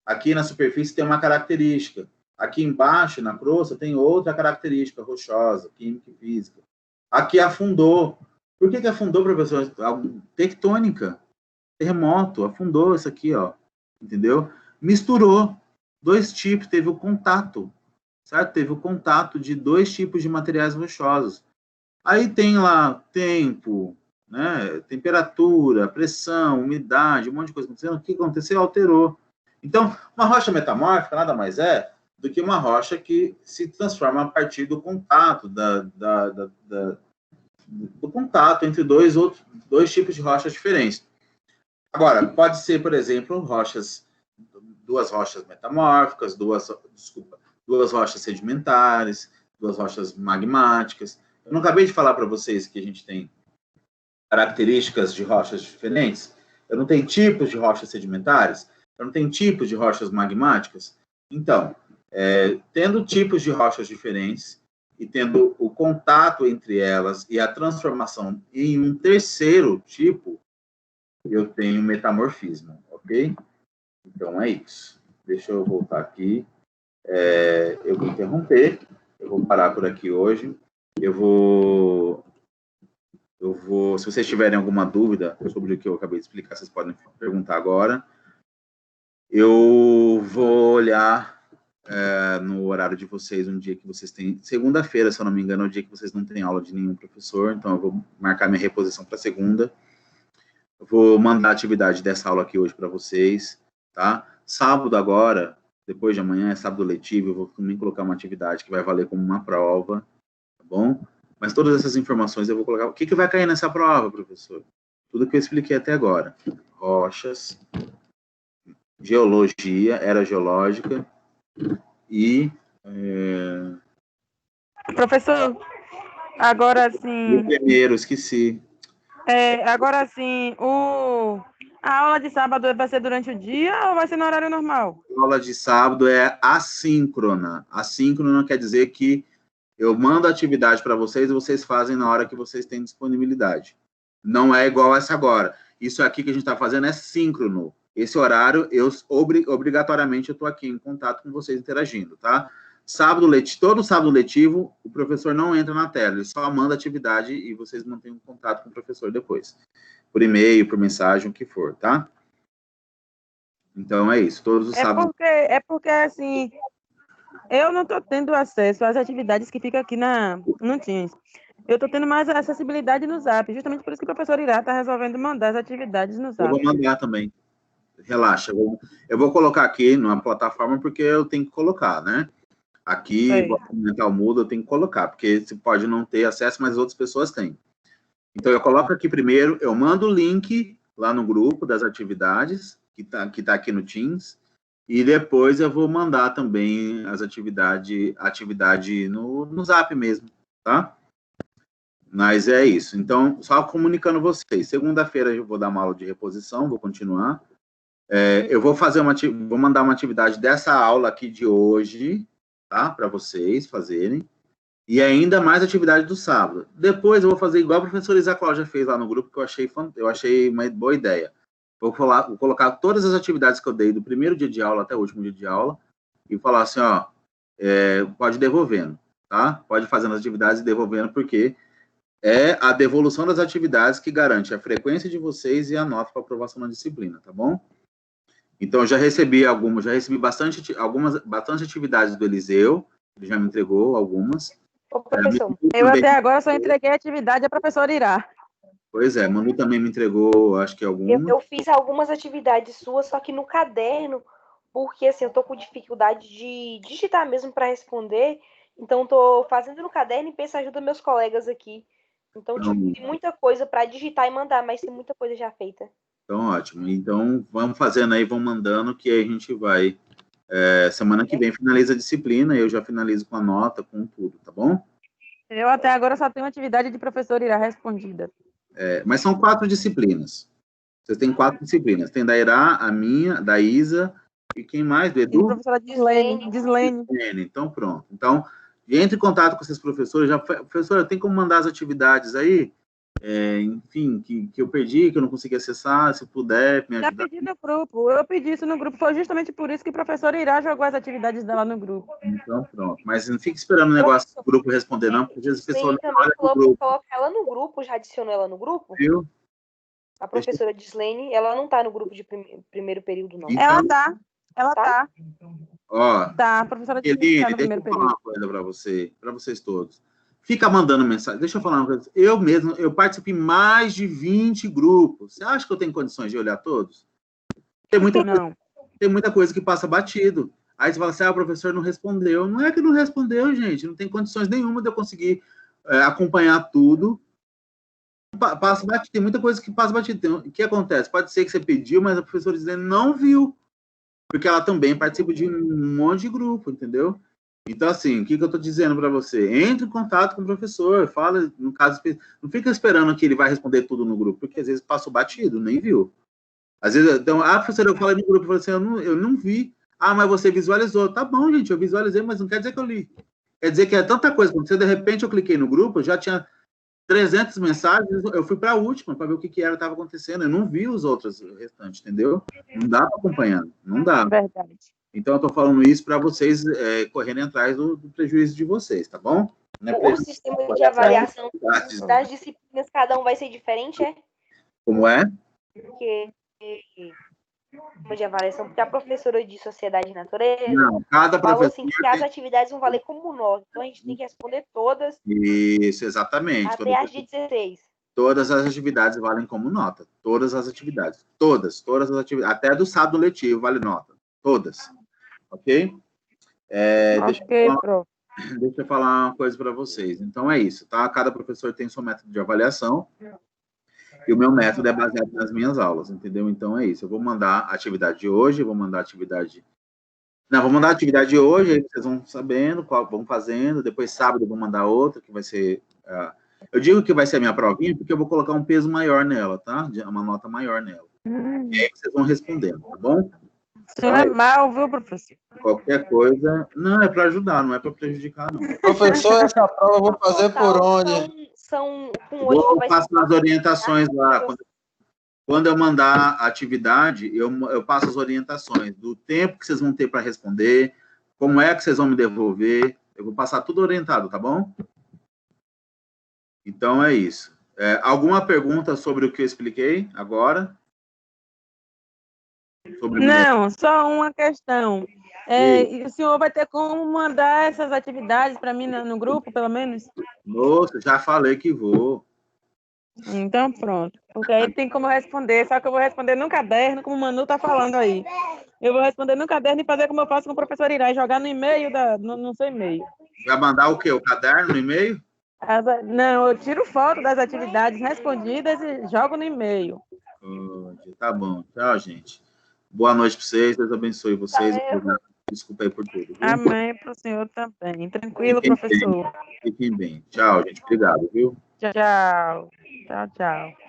Aqui na superfície tem uma característica. Aqui embaixo, na crosta, tem outra característica rochosa, química e física. Aqui afundou. Por que afundou, professor? Tectônica. Terremoto. Afundou isso aqui, ó. Entendeu? Misturou. 2 tipos, teve o contato. Certo? Teve o contato de 2 tipos de materiais rochosos. Aí tem lá tempo, né? Temperatura, pressão, umidade, um monte de coisa acontecendo. O que aconteceu? Alterou. Então, uma rocha metamórfica nada mais é do que uma rocha que se transforma a partir do contato, do contato entre dois tipos de rochas diferentes. Agora, pode ser, por exemplo, duas rochas metamórficas, duas rochas sedimentares, 2 rochas magmáticas. Eu não acabei de falar para vocês que a gente tem características de rochas diferentes? Eu não tenho tipos de rochas sedimentares? Eu não tenho tipos de rochas magmáticas? Então, tendo tipos de rochas diferentes e tendo o contato entre elas e a transformação em um terceiro tipo, eu tenho metamorfismo, ok? Então, é isso. Deixa eu voltar aqui. Eu vou interromper. Eu vou parar por aqui hoje. Eu vou, se vocês tiverem alguma dúvida sobre o que eu acabei de explicar, vocês podem perguntar agora. Eu vou olhar no horário de vocês, um dia que vocês têm, segunda-feira, se eu não me engano, é o dia que vocês não têm aula de nenhum professor, então eu vou marcar minha reposição para segunda. Eu vou mandar a atividade dessa aula aqui hoje para vocês, tá? Sábado agora, depois de amanhã, é sábado letivo, eu vou também colocar uma atividade que vai valer como uma prova, tá bom? Mas todas essas informações eu vou colocar. O que vai cair nessa prova, professor? Tudo que eu expliquei até agora. Rochas, geologia, era geológica e... Professor, agora sim... O primeiro, esqueci. Agora sim, a aula de sábado vai ser durante o dia ou vai ser no horário normal? A aula de sábado é assíncrona. Assíncrona quer dizer que eu mando a atividade para vocês e vocês fazem na hora que vocês têm disponibilidade. Não é igual essa agora. Isso aqui que a gente está fazendo é síncrono. Esse horário, obrigatoriamente, eu estou aqui em contato com vocês interagindo, tá? Todo sábado letivo, o professor não entra na tela, ele só manda atividade e vocês mantêm um contato com o professor depois. Por e-mail, por mensagem, o que for, tá? Então, é isso. Todos os sábados... porque, assim, eu não estou tendo acesso às atividades que ficam aqui no Teams. Eu estou tendo mais acessibilidade no Zap, justamente por isso que o professor Irá está resolvendo mandar as atividades no Zap. Eu vou mandar também. Relaxa. Eu vou colocar aqui numa plataforma porque eu tenho que colocar, né? Aqui, o mental muda, eu tenho que colocar, porque você pode não ter acesso, mas outras pessoas têm. Então, eu coloco aqui primeiro, eu mando o link lá no grupo das atividades, que tá aqui no Teams, e depois eu vou mandar também as atividade no Zap mesmo, tá? Mas é isso. Então, só comunicando vocês. Segunda-feira eu vou dar uma aula de reposição, vou continuar. Eu vou mandar uma atividade dessa aula aqui de hoje, tá? Para vocês fazerem. E ainda mais atividade do sábado. Depois eu vou fazer igual a professora Isa Cláudia fez lá no grupo, que eu achei uma boa ideia. Vou colocar todas as atividades que eu dei do primeiro dia de aula até o último dia de aula e falar assim, ó, pode ir devolvendo, tá? Pode ir fazendo as atividades e devolvendo, porque é a devolução das atividades que garante a frequência de vocês e a nota para aprovação na disciplina, tá bom? Então, eu já recebi algumas, já recebi bastante atividades do Eliseu, ele já me entregou algumas. Ô, professor. Eu até agora só entreguei a atividade à professora Irá. Pois é, Manu também me entregou, acho que algumas. Eu fiz algumas atividades suas, só que no caderno, porque assim, eu tô com dificuldade de digitar mesmo para responder, então tô fazendo no caderno e peço ajuda meus colegas aqui. Então, tipo, tem muita coisa para digitar e mandar, mas tem muita coisa já feita. Então, ótimo. Então, vamos fazendo aí, vamos mandando, que aí a gente vai. Semana que vem finaliza a disciplina, eu já finalizo com a nota, com tudo, tá bom? Eu até agora só tenho atividade de professora Irá respondida. Mas são 4 disciplinas. Vocês têm 4 disciplinas. Tem da Irá, a minha, da Isa, e quem mais? Do Edu? E a professora Dislene. Então, pronto. Então, entre em contato com esses professores. Professora, tem como mandar as atividades aí? Enfim, que eu perdi, que eu não consegui acessar, se puder me ajudar. Já pedi no grupo, eu pedi isso no grupo, foi justamente por isso que o professor Irá jogou as atividades dela no grupo. Então, pronto. Mas não fique esperando o negócio do grupo responder, não, porque às vezes o pessoal não olha no grupo. Coloca ela no grupo, já adicionou ela no grupo? Viu? A professora Dislene, ela não tá no grupo de primeiro período, não. Então, ela tá. Ó, tá, a professora Eline, deixa eu falar uma coisa para vocês todos. Fica mandando mensagem. Deixa eu falar uma coisa. Eu participo em mais de 20 grupos. Você acha que eu tenho condições de olhar todos? Tem muita coisa que passa batido. Aí você fala assim, o professor não respondeu. Não é que não respondeu, gente. Não tem condições nenhuma de eu conseguir acompanhar tudo. Passa batido. Tem muita coisa que passa batido. Então, o que acontece? Pode ser que você pediu, mas a professora dizendo não viu. Porque ela também participa de um monte de grupo, entendeu? Então, assim, o que eu estou dizendo para você? Entre em contato com o professor, fala, no caso, não fica esperando que ele vai responder tudo no grupo, porque às vezes passou batido, nem viu. Às vezes, então, professora, eu falei no grupo, eu falei assim, eu não vi. Mas você visualizou. Tá bom, gente, eu visualizei, mas não quer dizer que eu li. Quer dizer que é tanta coisa, quando de repente eu cliquei no grupo, eu já tinha 300 mensagens, eu fui para a última, para ver o que estava acontecendo, eu não vi os outros restantes, entendeu? Não dá para acompanhar, não dá. Verdade. Então, eu estou falando isso para vocês correrem atrás do prejuízo de vocês, tá bom? O sistema de avaliação das disciplinas, cada um vai ser diferente, é? Como é? Porque de avaliação, porque a professora de Sociedade e Natureza cada falou assim que as atividades vão valer como nota, então a gente tem que responder todas. Isso, exatamente. Até as de 16. Todas as atividades valem como nota. Todas as atividades. Todas as atividades. Até do sábado letivo vale nota. Todas. Ok? Deixa eu falar uma coisa para vocês. Então, é isso, tá? Cada professor tem seu método de avaliação e o meu método é baseado nas minhas aulas, entendeu? Então, é isso. Eu vou mandar a atividade de hoje, vou mandar a atividade... Não, vou mandar a atividade de hoje, aí vocês vão sabendo, vão fazendo. Depois, sábado, eu vou mandar outra, que vai ser... Eu digo que vai ser a minha provinha, porque eu vou colocar um peso maior nela, tá? Uma nota maior nela. E aí vocês vão respondendo, tá bom? Isso é mal, viu, professor? Qualquer coisa... Não, é para ajudar, não é para prejudicar, não. Professor, essa prova eu vou fazer por onde? Eu passo nas orientações lá. Quando eu mandar a atividade, eu passo as orientações do tempo que vocês vão ter para responder, como é que vocês vão me devolver. Eu vou passar tudo orientado, tá bom? Então, é isso. Alguma pergunta sobre o que eu expliquei agora? Não, só uma questão. O senhor vai ter como mandar essas atividades para mim no grupo, pelo menos? Nossa, já falei que vou. Então, pronto. Porque aí tem como responder, só que eu vou responder no caderno, como o Manu está falando aí. Eu vou responder no caderno e fazer como eu faço com o professor Irá, e jogar no e-mail, no seu e-mail. Vai mandar o quê? O caderno no e-mail? Não, eu tiro foto das atividades respondidas e jogo no e-mail. Tá bom. Tchau, gente. Boa noite para vocês. Deus abençoe vocês. Desculpa aí por tudo. Viu? Amém para o senhor também. Tranquilo, professor. Fiquem bem. Tchau, gente. Obrigado, viu? Tchau. Tchau, tchau.